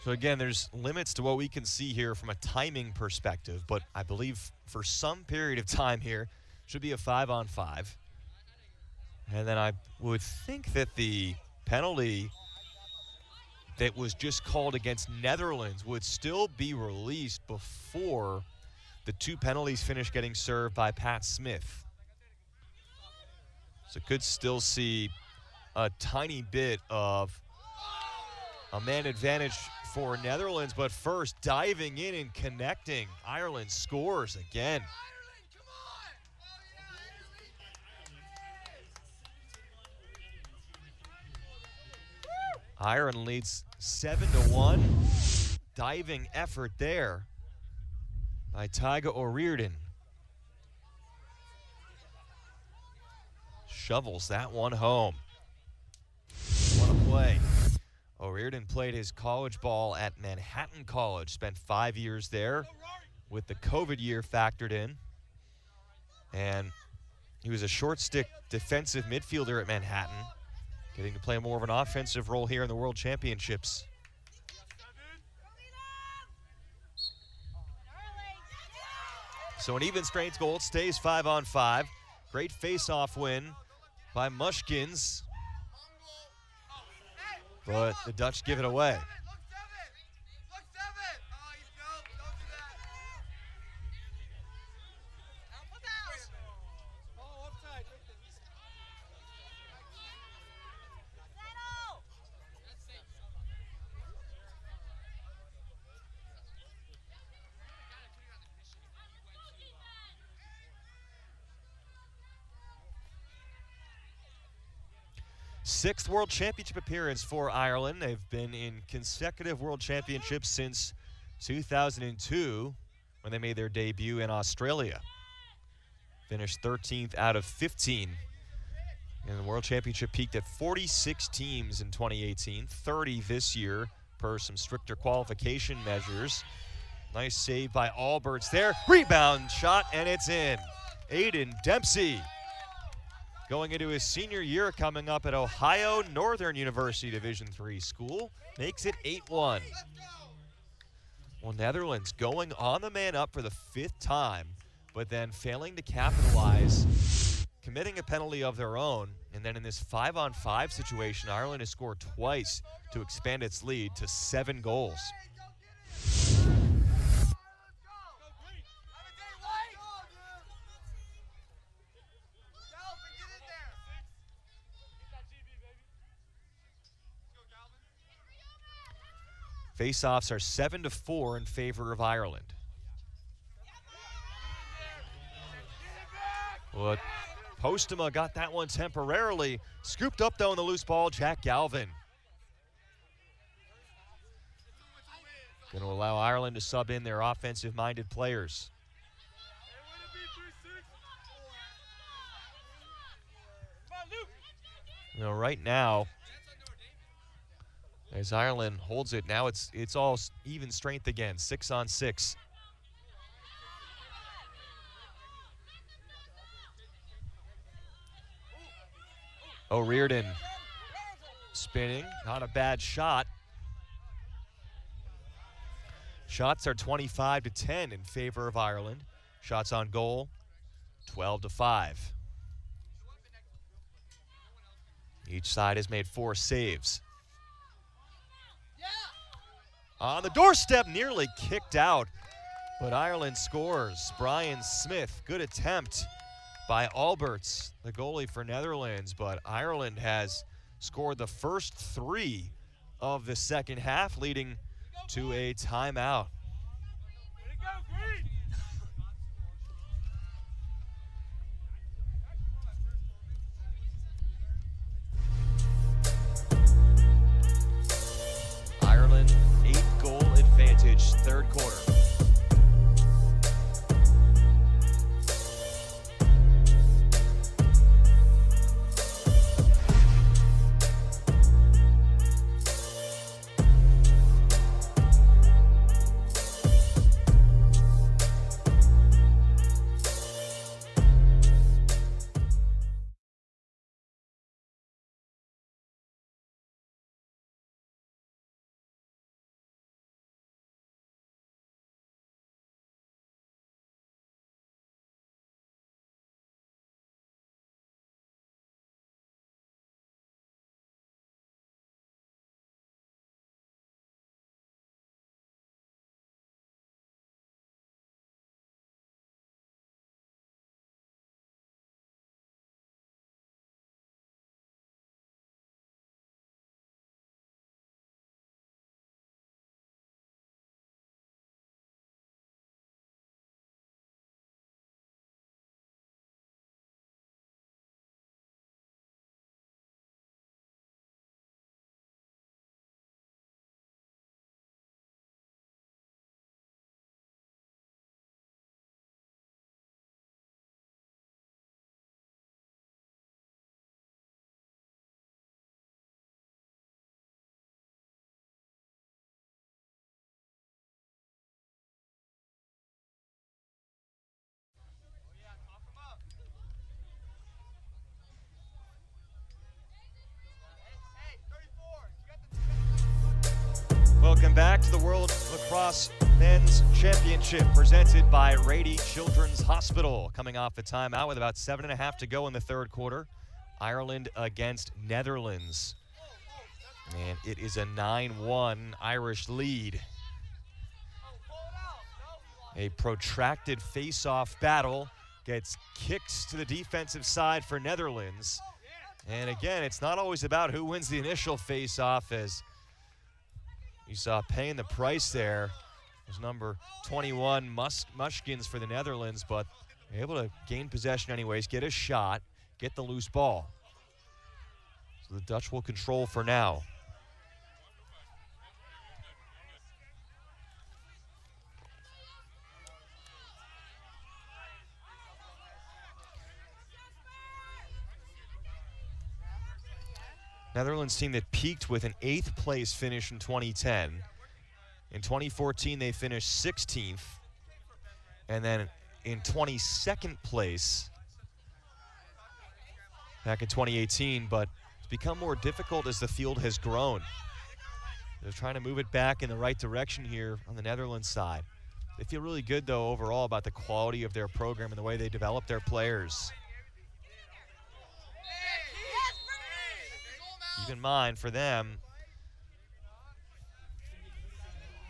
So again, there's limits to what we can see here from a timing perspective, but I believe for some period of time here, should be a 5-on-5. And then I would think that the penalty that was just called against Netherlands would still be released before the 2 penalties finish getting served by Pat Smith. So could still see a tiny bit of a man advantage for Netherlands, but first diving in and connecting. Ireland scores again. Ireland leads 7-1. Diving effort there by Tyga O'Riordan. Shovels that one home. What a play. O'Riordan played his college ball at Manhattan College, spent 5 years there with the COVID year factored in. And he was a short stick defensive midfielder at Manhattan, getting to play more of an offensive role here in the World Championships. So an even strength goal, it stays 5-on-5. Great face-off win by Mushkins. But the Dutch give it away. Sixth World Championship appearance for Ireland. They've been in consecutive World Championships since 2002 when they made their debut in Australia. Finished 13th out of 15. And the World Championship peaked at 46 teams in 2018, 30 this year per some stricter qualification measures. Nice save by Alberts there. Rebound shot, and it's in. Aiden Dempsey, going into his senior year, coming up at Ohio Northern University Division III school, makes it 8-1. Well, Netherlands going on the man up for the 5th time, but then failing to capitalize, committing a penalty of their own, and then in this 5-on-5 situation, Ireland has scored twice to expand its lead to 7 goals. Face-offs are 7-4 in favor of Ireland. Well, Postema got that one temporarily. Scooped up, though, in the loose ball, Jack Galvin. Going to allow Ireland to sub in their offensive-minded players. You know, right now, as Ireland holds it, now it's all even strength again, 6-on-6. O'Riordan spinning, not a bad shot. Shots are 25-10 in favor of Ireland. Shots on goal, 12-5. Each side has made 4 saves. On the doorstep, nearly kicked out, but Ireland scores. Brian Smith, good attempt by Alberts, the goalie for Netherlands, but Ireland has scored the first 3 of the second half, leading to a timeout. Ireland, 8-goal advantage, third quarter. to the World Lacrosse Men's Championship presented by Rady Children's Hospital. Coming off a timeout with about 7.5 to go in the third quarter. Ireland against Netherlands. And it is a 9-1 Irish lead. A protracted face-off battle gets kicks to the defensive side for Netherlands. And again, it's not always about who wins the initial face-off, as you saw paying the price there. There's number 21 Mushkins for the Netherlands, but able to gain possession anyways, get a shot, get the loose ball. So the Dutch will control for now. Netherlands team that peaked with an 8th place finish in 2010. In 2014, they finished 16th. And then in 22nd place back in 2018, but it's become more difficult as the field has grown. They're trying to move it back in the right direction here on the Netherlands side. They feel really good, though, overall about the quality of their program and the way they develop their players. Keep in mind, for them,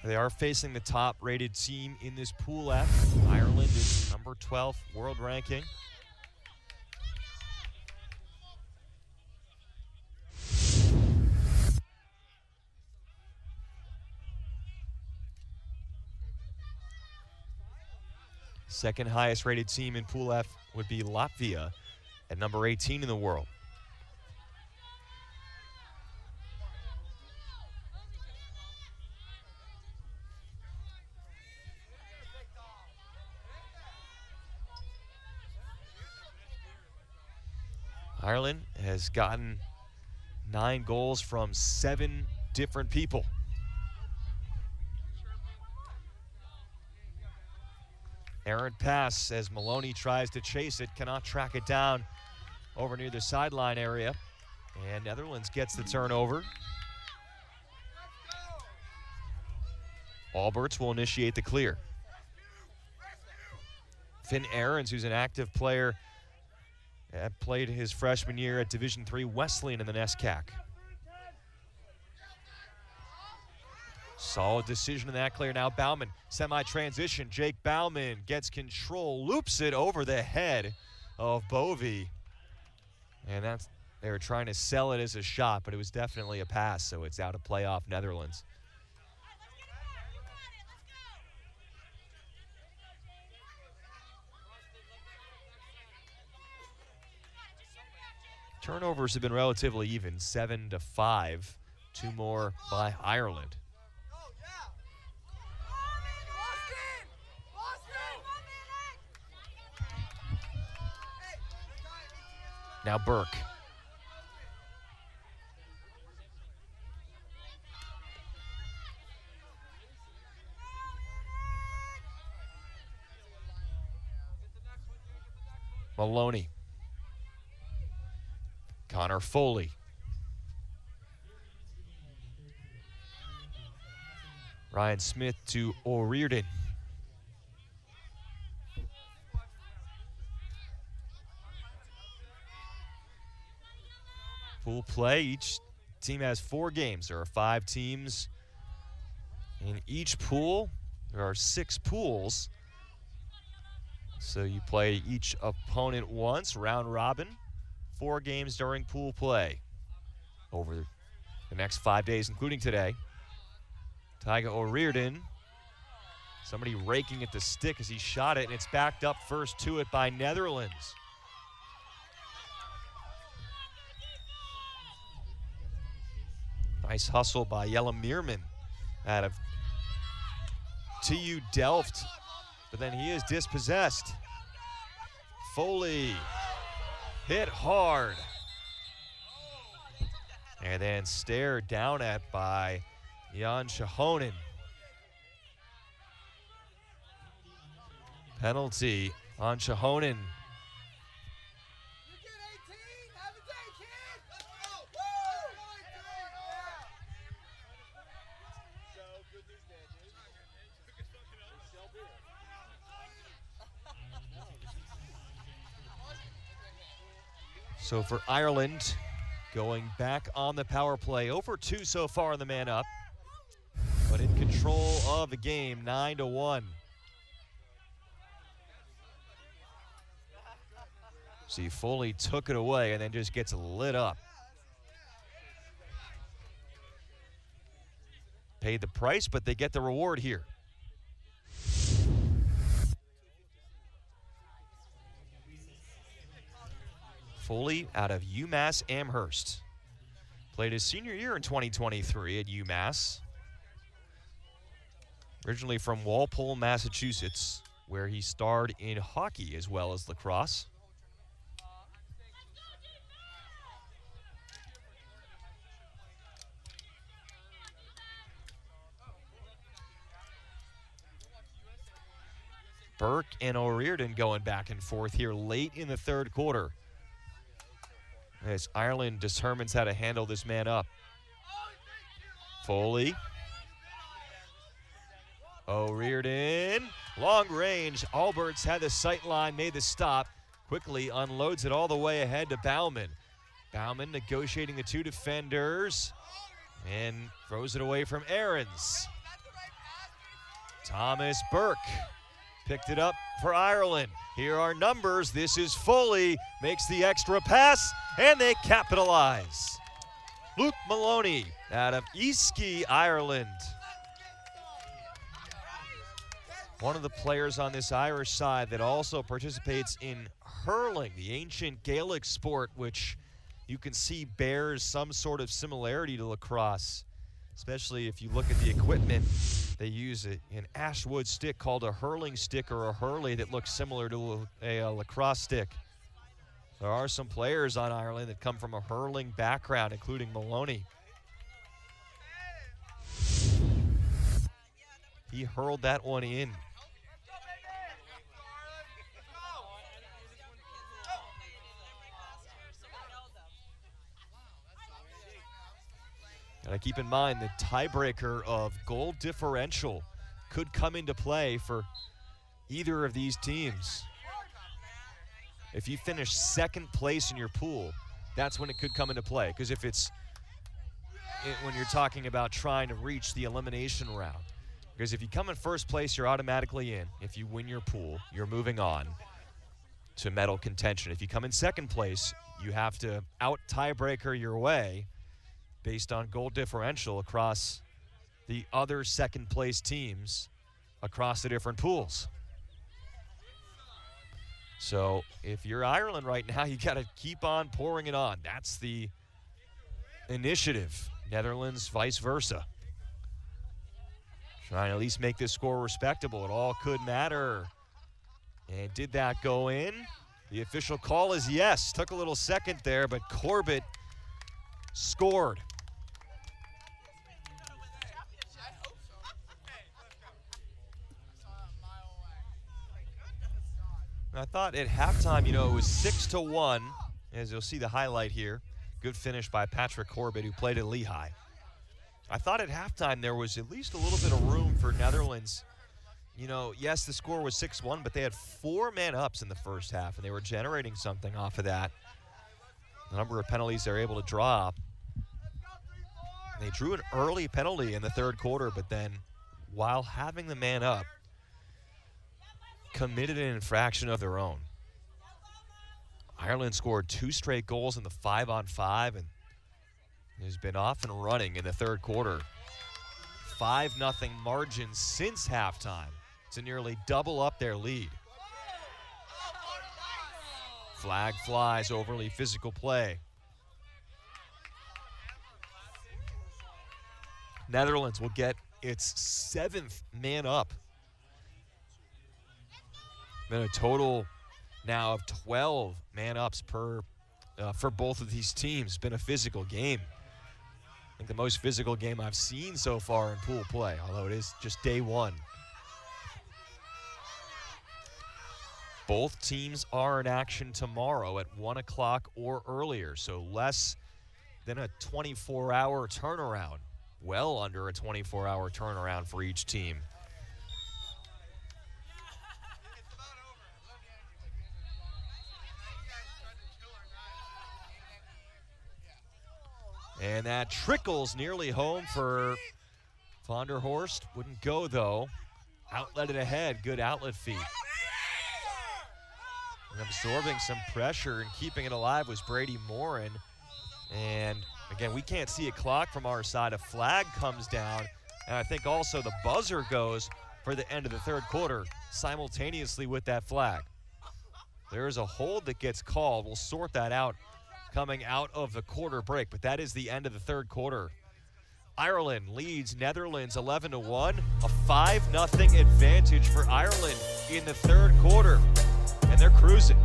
they are facing the top-rated team in this Pool F. Ireland is number 12 world ranking. Second highest rated team in Pool F would be Latvia at number 18 in the world. Ireland has gotten 9 goals from 7 different people. Errant pass as Maloney tries to chase it, cannot track it down over near the sideline area. And Netherlands gets the turnover. Alberts will initiate the clear. Finn Ahrens, who's an active player, played his freshman year at Division III Wesleyan in the NESCAC. Solid decision in that clear. Now Bauman, semi-transition. Jake Bauman gets control, loops it over the head of Bovey. And they were trying to sell it as a shot, but it was definitely a pass, so it's out of play off Netherlands. Turnovers have been relatively even, 7-5. 2 more by Ireland. Now Burke. Maloney. Connor Foley. Ryan Smith to O'Riordan. Pool play, each team has 4 games. There are 5 teams in each pool. There are 6 pools. So you play each opponent once, round robin. 4 games during pool play over the next 5 days, including today. Tyga O'Riordan, somebody raking at the stick as he shot it, and it's backed up first to it by Netherlands. Nice hustle by Jelle Meerman out of TU Delft, but then he is dispossessed. Foley hit hard. And then stared down at by Jan Shahonen. Penalty on Shahonen. So for Ireland, going back on the power play, 0-for-2 so far in the man up, but in control of the game, 9-1. See, Foley took it away and then just gets lit up. Paid the price, but they get the reward here. Foley out of UMass Amherst. Played his senior year in 2023 at UMass. Originally from Walpole, Massachusetts, where he starred in hockey as well as lacrosse. Burke and O'Riordan going back and forth here late in the third quarter, as Ireland determines how to handle this man up. Foley. O'Riordan. Long range. Alberts had the sight line, made the stop. Quickly unloads it all the way ahead to Bauman. Bauman negotiating the two defenders and throws it away from Aarons. Thomas Burke picked it up for Ireland. Here are numbers. This is Foley, makes the extra pass, and they capitalize. Luke Maloney out of Eastskey, Ireland. One of the players on this Irish side that also participates in hurling, the ancient Gaelic sport, which you can see bears some sort of similarity to lacrosse, especially if you look at the equipment. They use an ashwood stick called a hurling stick or a hurley that looks similar to a lacrosse stick. There are some players on Ireland that come from a hurling background, including Maloney. He hurled that one in. Gotta keep in mind the tiebreaker of goal differential could come into play for either of these teams. If you finish second place in your pool, that's when it could come into play. Because if when you're talking about trying to reach the elimination round. Because if you come in first place, you're automatically in. If you win your pool, you're moving on to medal contention. If you come in second place, you have to out tiebreaker your way based on goal differential across the other second place teams across the different pools. So if you're Ireland right now, you got to keep on pouring it on. That's the initiative. Netherlands, vice versa. Trying to at least make this score respectable. It all could matter. And did that go in? The official call is yes. Took a little second there, but Corbett scored. I thought at halftime, it was 6-1, as you'll see the highlight here. Good finish by Patrick Corbett, who played at Lehigh. I thought at halftime there was at least a little bit of room for Netherlands. Yes, the score was 6-1, but they had 4 man-ups in the first half, and they were generating something off of that. The number of penalties they're able to draw. They drew an early penalty in the third quarter, but then, while having the man up, committed an infraction of their own. Ireland scored 2 straight goals in the 5-on-5 and has been off and running in the third quarter. 5-0 margin since halftime to nearly double up their lead. Flag flies, overly physical play. Netherlands will get its 7th man up. Been a total now of 12 man-ups for both of these teams. Been a physical game. I think the most physical game I've seen so far in pool play, although it is just day one. Both teams are in action tomorrow at 1 o'clock or earlier, so less than a 24-hour turnaround. Well under a 24-hour turnaround for each team. And that trickles nearly home for Van der Horst. Wouldn't go, though. Outletted ahead. Good outlet feed. And absorbing some pressure and keeping it alive was Brady Morin. And again, we can't see a clock from our side. A flag comes down, and I think also the buzzer goes for the end of the third quarter simultaneously with that flag. There's a hold that gets called. We'll sort that out coming out of the quarter break, but that is the end of the third quarter. Ireland leads Netherlands 11-1, a 5-0 advantage for Ireland in the third quarter, and they're cruising.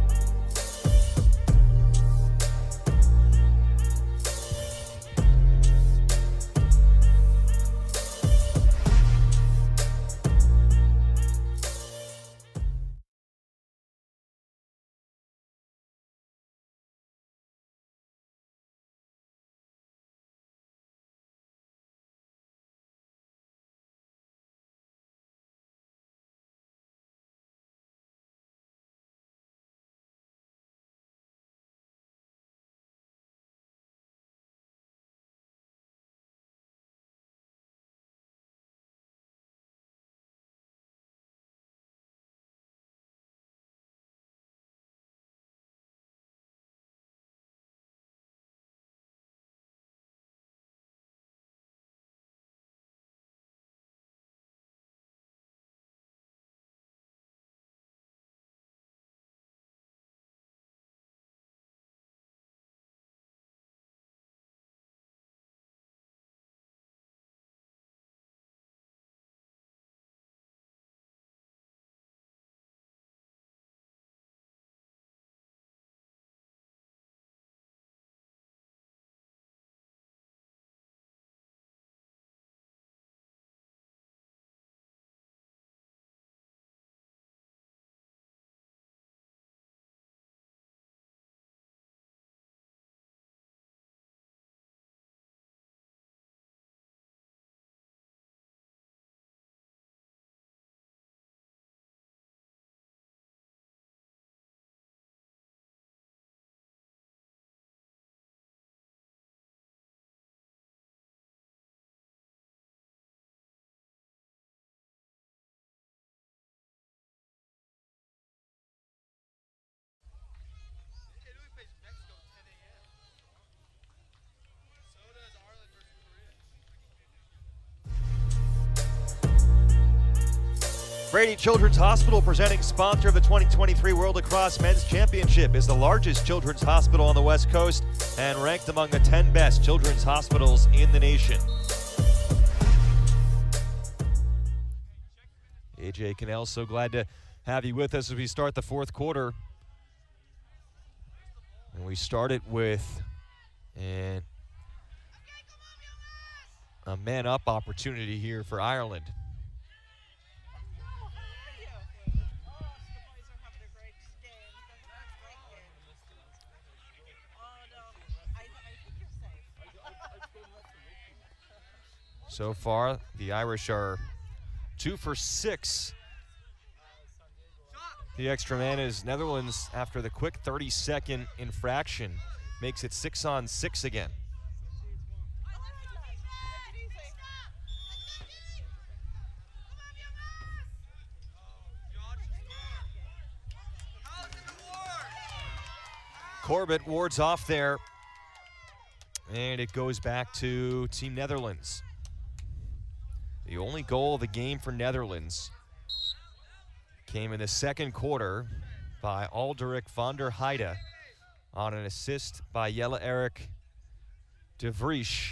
Brady Children's Hospital, presenting sponsor of the 2023 World Lacrosse Men's Championship, is the largest children's hospital on the West Coast and ranked among the 10 best children's hospitals in the nation. AJ Cannell, so glad to have you with us as we start the fourth quarter. And we started with a man-up opportunity here for Ireland. So far, the Irish are 2 for 6. The extra man is Netherlands, after the quick 30-second infraction, makes it 6-on-6 again. Corbett wards off there, and it goes back to Team Netherlands. The only goal of the game for Netherlands came in the second quarter by Alderik van der Heide on an assist by Jelle Erik de Vries.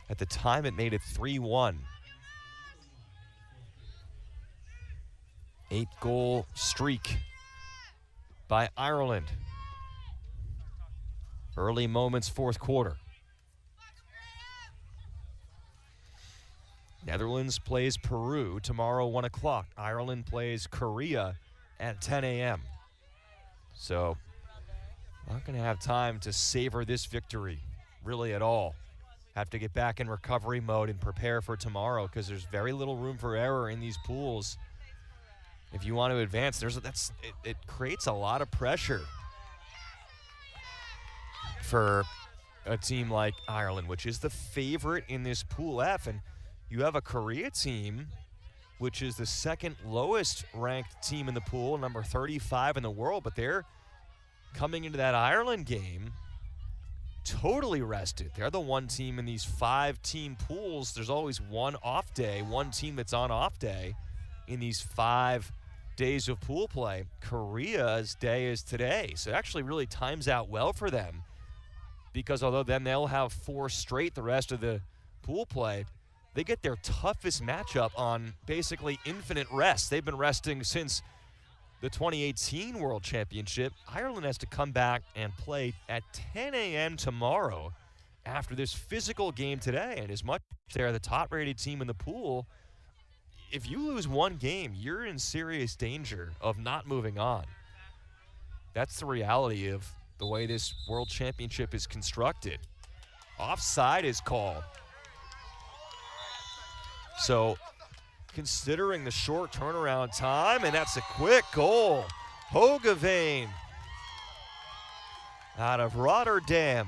At the time, it made it 3-1. 8-goal streak by Ireland. Early moments, fourth quarter. Netherlands plays Peru tomorrow, 1 o'clock. Ireland plays Korea at 10 a.m. So, not going to have time to savor this victory, really at all. Have to get back in recovery mode and prepare for tomorrow, because there's very little room for error in these pools. If you want to advance, it creates a lot of pressure for a team like Ireland, which is the favorite in this Pool F, and you have a Korea team, which is the second lowest ranked team in the pool, number 35 in the world, but they're coming into that Ireland game totally rested. They're the one team in these 5-team pools. There's always one off day, one team that's on off day in these 5 days of pool play. Korea's day is today, so it actually really times out well for them, because although then they'll have 4 straight the rest of the pool play, they get their toughest matchup on basically infinite rest. They've been resting since the 2018 World Championship. Ireland has to come back and play at 10 a.m. tomorrow after this physical game today. And as much as they're the top-rated team in the pool, if you lose one game, you're in serious danger of not moving on. That's the reality of the way this World Championship is constructed. Offside is called. So, considering the short turnaround time, and that's a quick goal. Hogeveen out of Rotterdam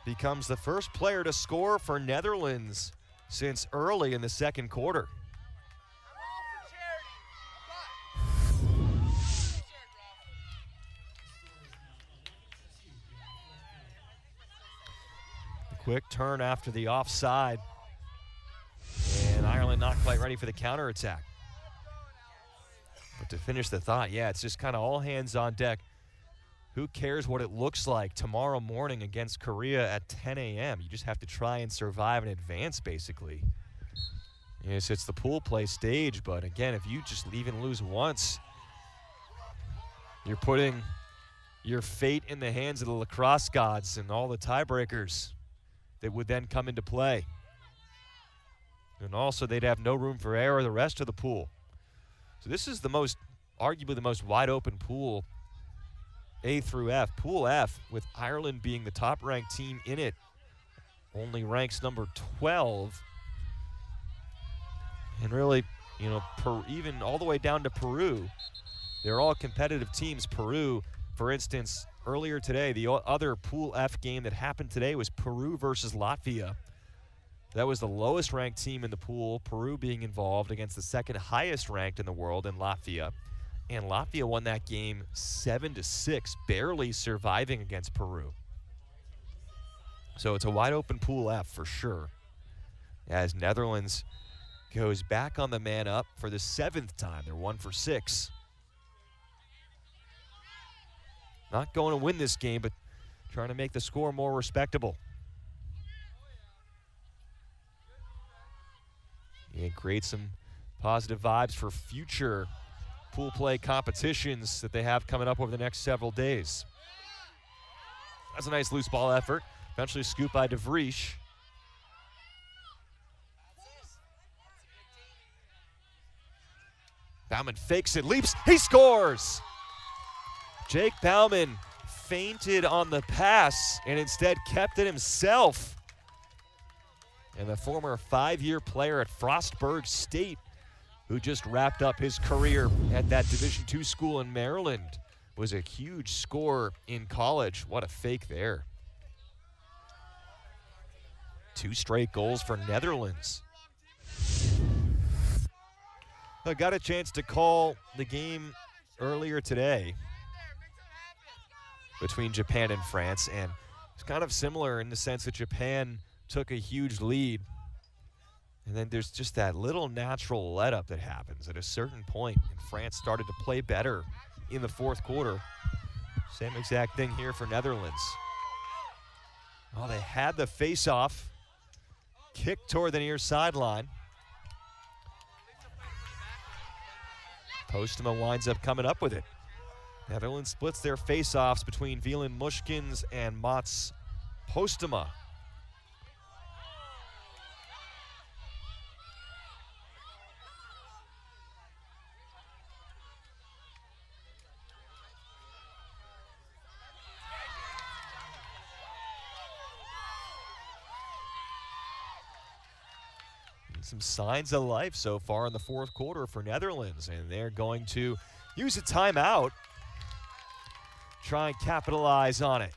becomes the first player to score for Netherlands since early in the second quarter. Quick turn after the offside. And Ireland not quite ready for the counterattack. But to finish the thought, yeah, it's just kind of all hands on deck. Who cares what it looks like tomorrow morning against Korea at 10 a.m.? You just have to try and survive in advance, basically. Yes, it's the pool play stage, but again, if you just even lose once, you're putting your fate in the hands of the lacrosse gods and all the tiebreakers that would then come into play. And also, they'd have no room for error the rest of the pool. So this is arguably the most wide open pool, A through F. Pool F, with Ireland being the top-ranked team in it, only ranks number 12. And really, you know, even all the way down to Peru, they're all competitive teams. Peru, for instance, earlier today, the other Pool F game that happened today was Peru versus Latvia. That was the lowest ranked team in the pool, Peru being involved against the second highest ranked in the world in Latvia. And Latvia won that game 7-6, barely surviving against Peru. So it's a wide open Pool F for sure, as Netherlands goes back on the man up for the 7th time. They're 1 for 6. Not going to win this game, but trying to make the score more respectable. And create some positive vibes for future pool play competitions that they have coming up over the next several days. That's a nice loose ball effort. Eventually scooped by De Vries. Bauman fakes it, leaps, he scores! Jake Bauman feinted on the pass and instead kept it himself. And the former 5-year player at Frostburg State, who just wrapped up his career at that Division II school in Maryland, was a huge scorer in college. What a fake there. 2 straight goals for Netherlands. I got a chance to call the game earlier today between Japan and France, and it's kind of similar in the sense that Japan took a huge lead, and then there's just that little natural let-up that happens at a certain point, and France started to play better in the 4th quarter. Same exact thing here for Netherlands. Oh, they had the face-off, kicked toward the near sideline. Postema winds up coming up with it. Netherlands splits their face-offs between Wieland Mushkins and Mats Postema. Some signs of life so far in the 4th quarter for Netherlands, and they're going to use a timeout, try and capitalize on it.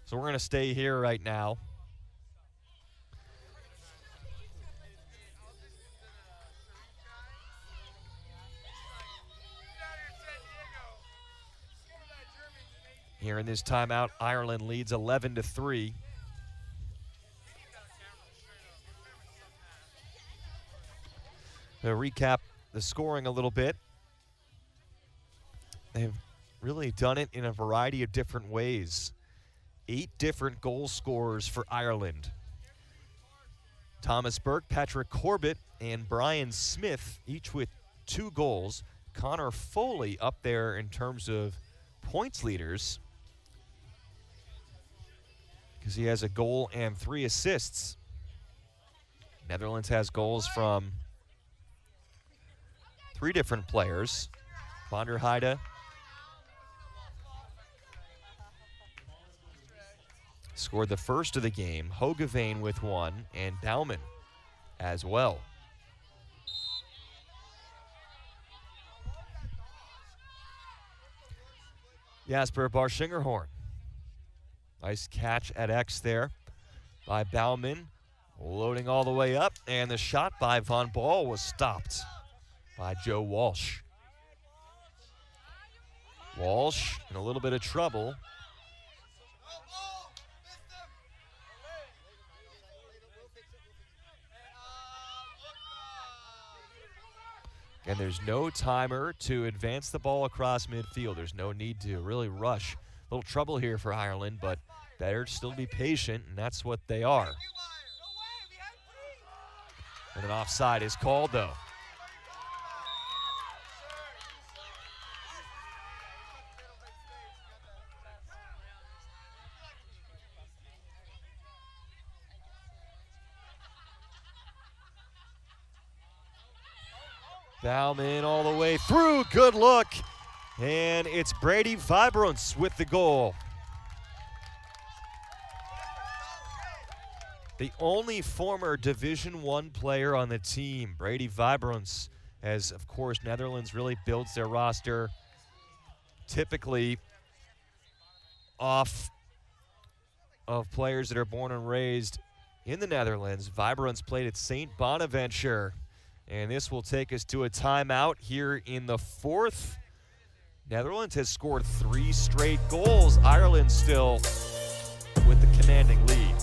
So we're going to stay here right now. Here in this timeout, Ireland leads 11-3. To recap the scoring a little bit, they've really done it in a variety of different ways. 8 different goal scorers for Ireland. Thomas Burke, Patrick Corbett, and Brian Smith, each with 2 goals. Connor Foley up there in terms of points leaders, because he has a goal and 3 assists. Netherlands has goals from 3 different players. Van der Heide scored the first of the game, Hogeveen with 1, and Bauman as well. Jasper Barshingerhorn. Nice catch at X there by Bauman, loading all the way up, and the shot by Von Ball was stopped by Joe Walsh. Walsh in a little bit of trouble. And there's no timer to advance the ball across midfield. There's no need to really rush. A little trouble here for Ireland, but better still be patient, and that's what they are. And an offside is called, though. Bauman all the way through, good look. And it's Brady Vibrance with the goal. The only former Division I player on the team, Brady Vibrance, as of course Netherlands really builds their roster typically off of players that are born and raised in the Netherlands. Vibrance played at St. Bonaventure. And this will take us to a timeout here in the 4th. Netherlands has scored 3 straight goals. Ireland still with the commanding lead.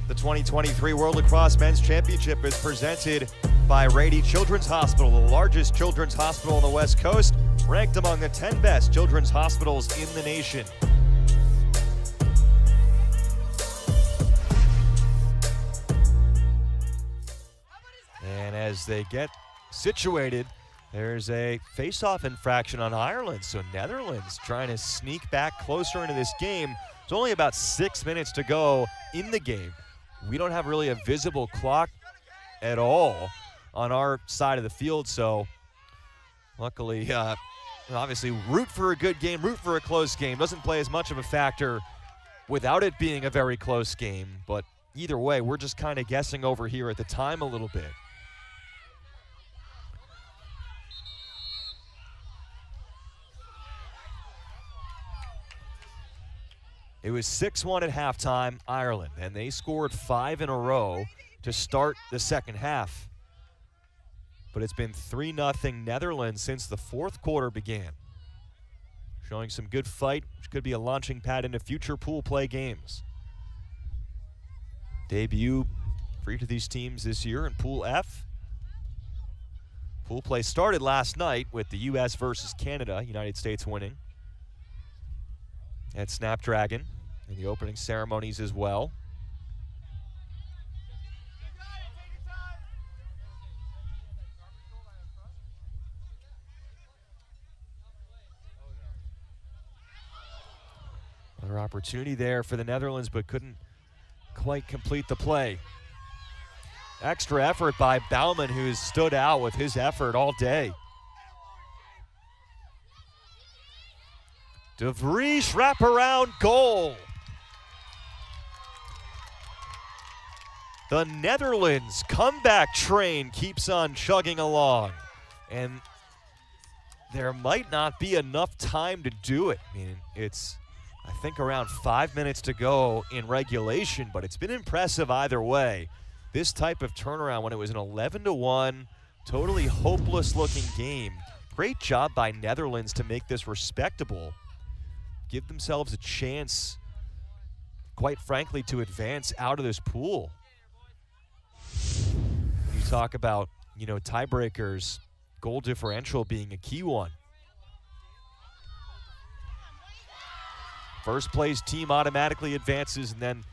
The 2023 World Lacrosse Men's Championship is presented by Rady Children's Hospital, the largest children's hospital on the West Coast, ranked among the 10 best children's hospitals in the nation. And as they get situated, there's a face-off infraction on Ireland, so Netherlands trying to sneak back closer into this game. There's only about 6 minutes to go in the game. We don't have really a visible clock at all, on our side of the field. So luckily, obviously root for a good game, root for a close game. Doesn't play as much of a factor without it being a very close game. But either way, we're just kind of guessing over here at the time a little bit. It was 6-1 at halftime, Ireland, and they scored 5 in a row to start the second half. But it's been 3-0 Netherlands since the fourth quarter began. Showing some good fight, which could be a launching pad into future pool play games. Debut for each of these teams this year in Pool F. Pool play started last night with the U.S. versus Canada, United States winning at Snapdragon in the opening ceremonies as well. Another opportunity there for the Netherlands, but couldn't quite complete the play. Extra effort by Bauman, who's stood out with his effort all day. De Vries wraparound goal. The Netherlands comeback train keeps on chugging along, and there might not be enough time to do it. I mean, it's, I think, around 5 minutes to go in regulation, but it's been impressive either way. This type of turnaround when it was an 11-1, totally hopeless-looking game. Great job by Netherlands to make this respectable. Give themselves a chance, quite frankly, to advance out of this pool. You talk about, tiebreakers, goal differential being a key one. First place team automatically advances, and then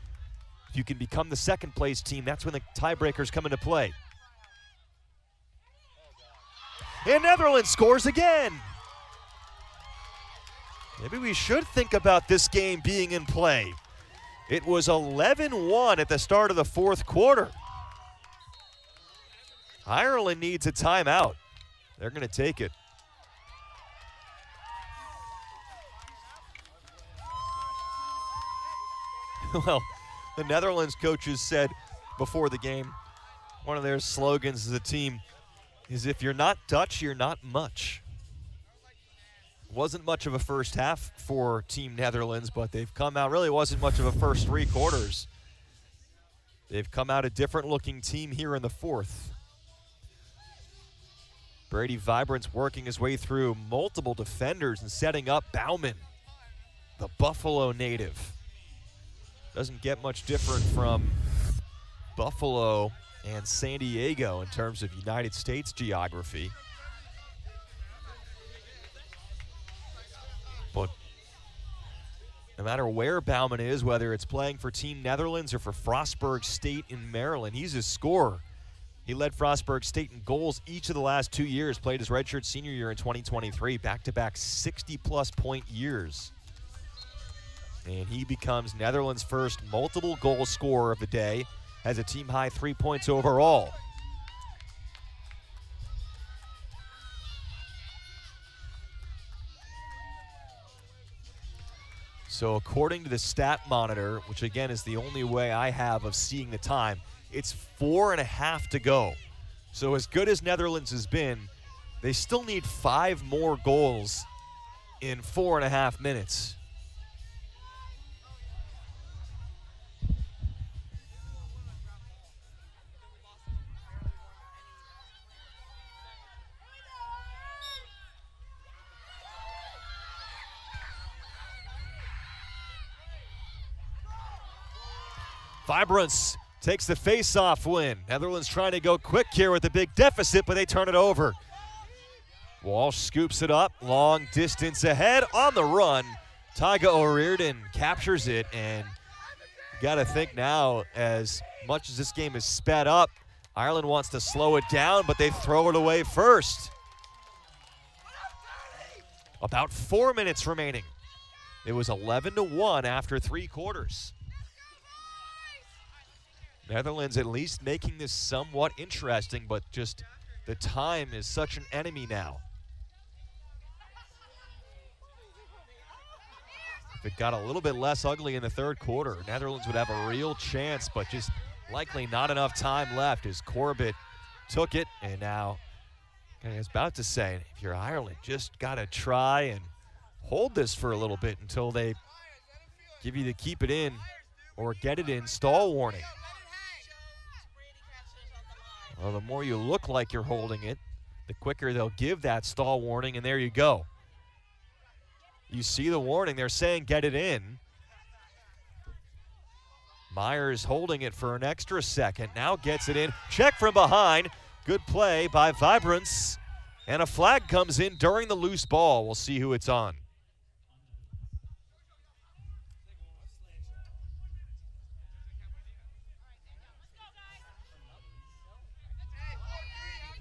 if you can become the second place team, that's when the tiebreakers come into play. And Netherlands scores again. Maybe we should think about this game being in play. It was 11-1 at the start of the fourth quarter. Ireland needs a timeout. They're going to take it. Well, the Netherlands coaches said before the game, one of their slogans as a team is, if you're not Dutch, you're not much. Wasn't much of a first half for Team Netherlands, but they've come out, really wasn't much of a first three quarters. They've come out a different looking team here in the fourth. Brady Vibrant's working his way through multiple defenders and setting up Bauman, the Buffalo native. Doesn't get much different from Buffalo and San Diego in terms of United States geography. But no matter where Bauman is, whether it's playing for Team Netherlands or for Frostburg State in Maryland, he's a scorer. He led Frostburg State in goals each of the last 2 years, played his redshirt senior year in 2023, back-to-back 60-plus point years. And he becomes Netherlands' first multiple goal scorer of the day, has a team-high 3 points overall. So according to the stat monitor, which again is the only way I have of seeing the time, it's 4.5 to go. So as good as Netherlands has been, they still need 5 more goals in 4.5 minutes. Vibrance takes the face-off win. Netherlands trying to go quick here with a big deficit, but they turn it over. Walsh scoops it up, long distance ahead on the run. Tyga O'Riordan captures it, and you got to think now, as much as this game is sped up, Ireland wants to slow it down, but they throw it away first. About 4 minutes remaining. It was 11-1 after 3 quarters. Netherlands at least making this somewhat interesting, but just the time is such an enemy now. If it got a little bit less ugly in the third quarter, Netherlands would have a real chance, but just likely not enough time left as Corbett took it. And now, I was about to say, if you're Ireland, just got to try and hold this for a little bit until they give you the keep it in or get it in stall warning. Well, the more you look like you're holding it, the quicker they'll give that stall warning, and there you go. You see the warning, they're saying get it in. Myers holding it for an extra second, now gets it in. Check from behind, good play by Vibrance, and a flag comes in during the loose ball. We'll see who it's on.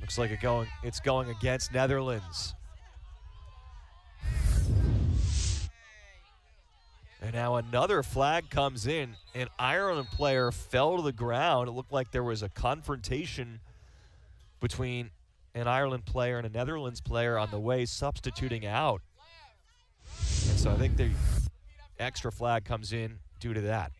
Looks like it's going against Netherlands. And now another flag comes in. An Ireland player fell to the ground. It looked like there was a confrontation between an Ireland player and a Netherlands player on the way substituting out. And so I think the extra flag comes in due to that.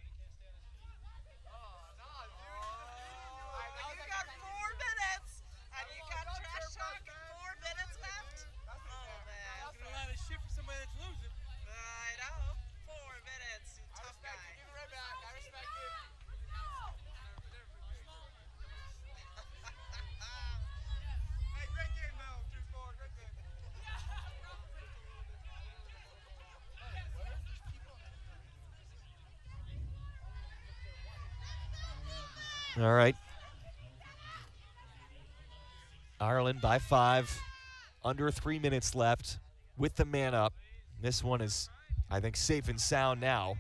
All right. Ireland by 5, under 3 minutes left with the man up. This one is, I think, safe and sound now.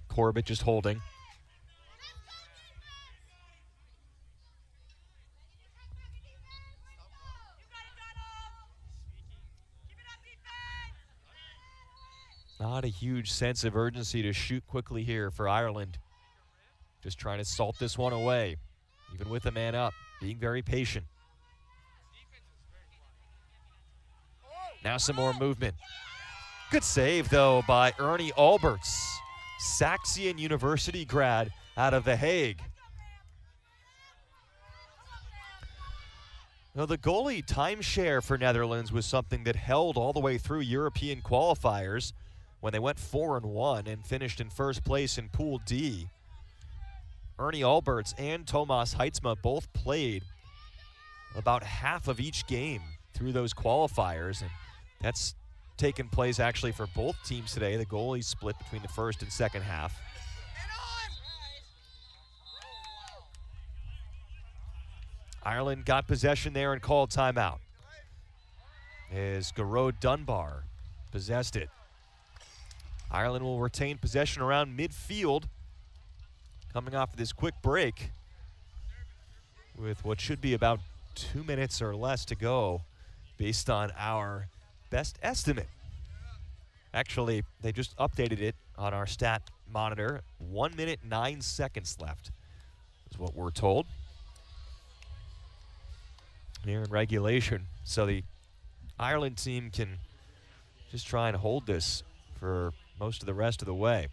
Corbett just holding. Not a huge sense of urgency to shoot quickly here for Ireland. Just trying to salt this one away, even with a man up, being very patient. Now some more movement. Good save, though, by Ernie Alberts, Saxion University grad out of The Hague. Now, the goalie timeshare for Netherlands was something that held all the way through European qualifiers when they went 4-1 and finished in first place in Pool D. Ernie Alberts and Tomas Heitzma both played about half of each game through those qualifiers, and that's taken place actually for both teams today. The goalies split between the first and second half. Ireland got possession there and called timeout as Garreau Dunbar possessed it. Ireland will retain possession around midfield, coming off of this quick break with what should be about 2 minutes or less to go based on our best estimate. Actually, they just updated it on our stat monitor. 1 minute, 9 seconds left is what we're told here in regulation. So the Ireland team can just try and hold this for most of the rest of the way.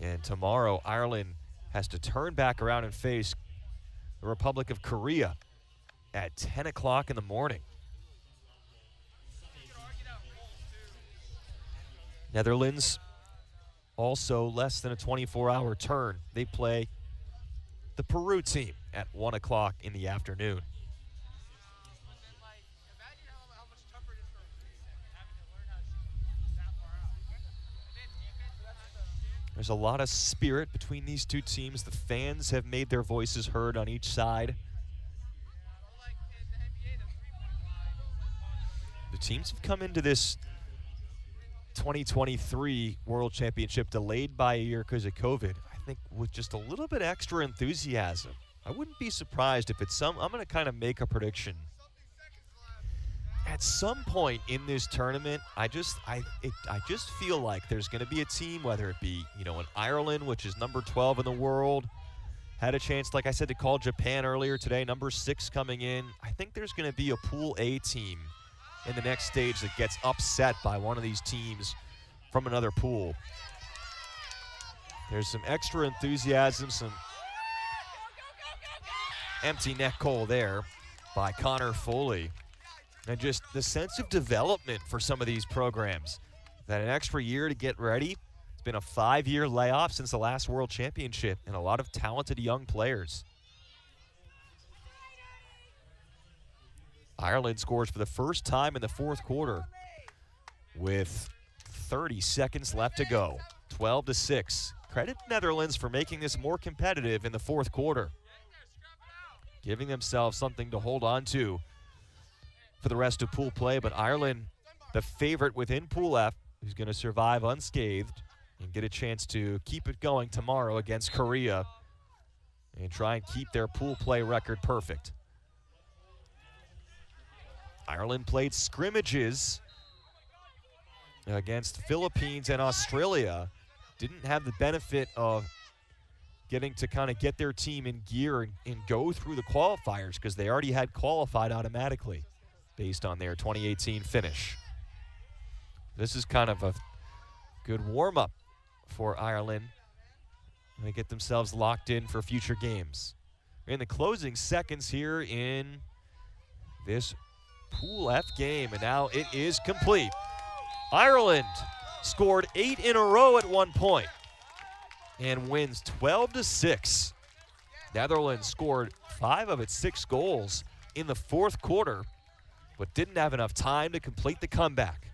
And tomorrow, Ireland has to turn back around and face the Republic of Korea at 10 o'clock in the morning. Netherlands, also less than a 24-hour turn. They play the Peru team at 1 o'clock in the afternoon. There's a lot of spirit between these two teams. The fans have made their voices heard on each side. The teams have come into this 2023 World Championship delayed by a year because of COVID, I think with just a little bit extra enthusiasm, I wouldn't be surprised if I'm going to kind of make a prediction. At some point in this tournament, I just feel like there's going to be a team, whether it be, in Ireland, which is number 12 in the world, had a chance, like I said, to call Japan earlier today, number 6 coming in. I think there's going to be a Pool A team in the next stage that gets upset by one of these teams from another pool. There's some extra enthusiasm, some empty net goal there by Connor Foley. And just the sense of development for some of these programs. That an extra year to get ready. It's been a 5-year layoff since the last World Championship, and a lot of talented young players. Ireland scores for the first time in the fourth quarter with 30 seconds left to go. 12-6. Credit Netherlands for making this more competitive in the fourth quarter, giving themselves something to hold on to for the rest of pool play. But Ireland, the favorite within Pool F, who's going to survive unscathed and get a chance to keep it going tomorrow against Korea and try and keep their pool play record perfect. Ireland played scrimmages against Philippines and Australia. Didn't have the benefit of getting to kind of get their team in gear and go through the qualifiers because they already had qualified automatically based on their 2018 finish. This is kind of a good warm-up for Ireland. They get themselves locked in for future games. In the closing seconds here in this Pool F game, and now it is complete. Ireland scored 8 in a row at one point and wins 12-6. Netherlands scored 5 of its 6 goals in the fourth quarter, but didn't have enough time to complete the comeback.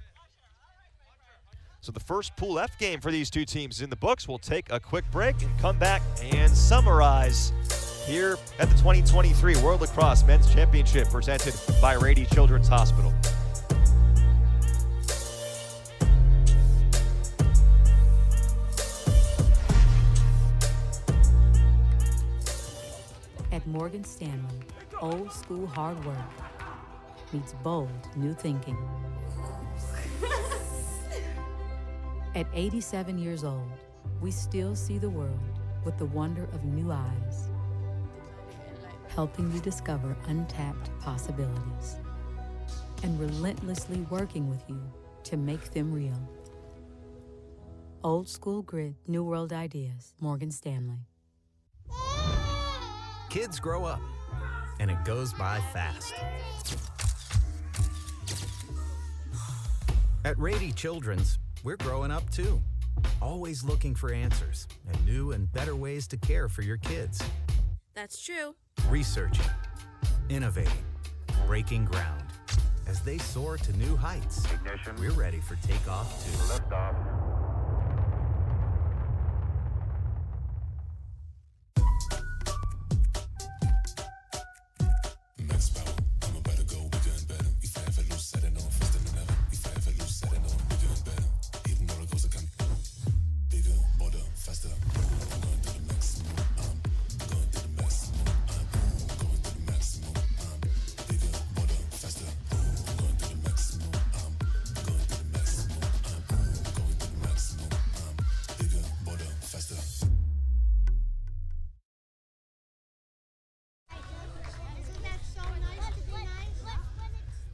So the first Pool F game for these two teams is in the books. We'll take a quick break and come back and summarize here at the 2023 World Lacrosse Men's Championship presented by Rady Children's Hospital. At Morgan Stanley, old school hard work meets bold new thinking. At 87 years old, we still see the world with the wonder of new eyes, helping you discover untapped possibilities and relentlessly working with you to make them real. Old school grit, new world ideas. Morgan Stanley. Kids grow up, and it goes by fast. At Rady Children's, we're growing up too. Always looking for answers and new and better ways to care for your kids. That's true. Researching, innovating, breaking ground. As they soar to new heights, Ignition. we're ready for takeoff too. Lift off.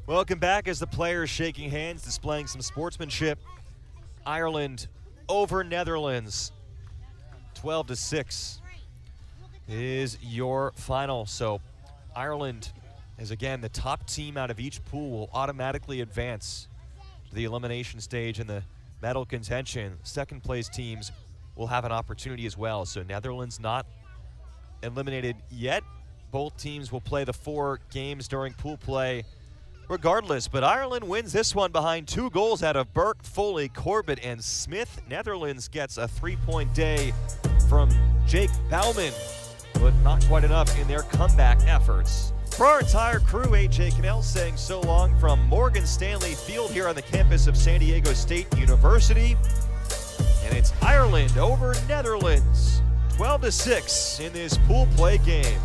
Welcome back as the players shaking hands, displaying some sportsmanship. Ireland over Netherlands, 12-6 is your final. So Ireland is again the top team out of each pool, will automatically advance to the elimination stage in the medal contention. Second place teams will have an opportunity as well. So Netherlands not eliminated yet. Both teams will play the 4 games during pool play regardless, but Ireland wins this one behind 2 goals out of Burke, Foley, Corbett, and Smith. Netherlands gets a 3-point day from Jake Bouwman, but not quite enough in their comeback efforts. For our entire crew, AJ Cannell saying so long from Morgan Stanley Field here on the campus of San Diego State University. And it's Ireland over Netherlands, 12-6 in this pool play game.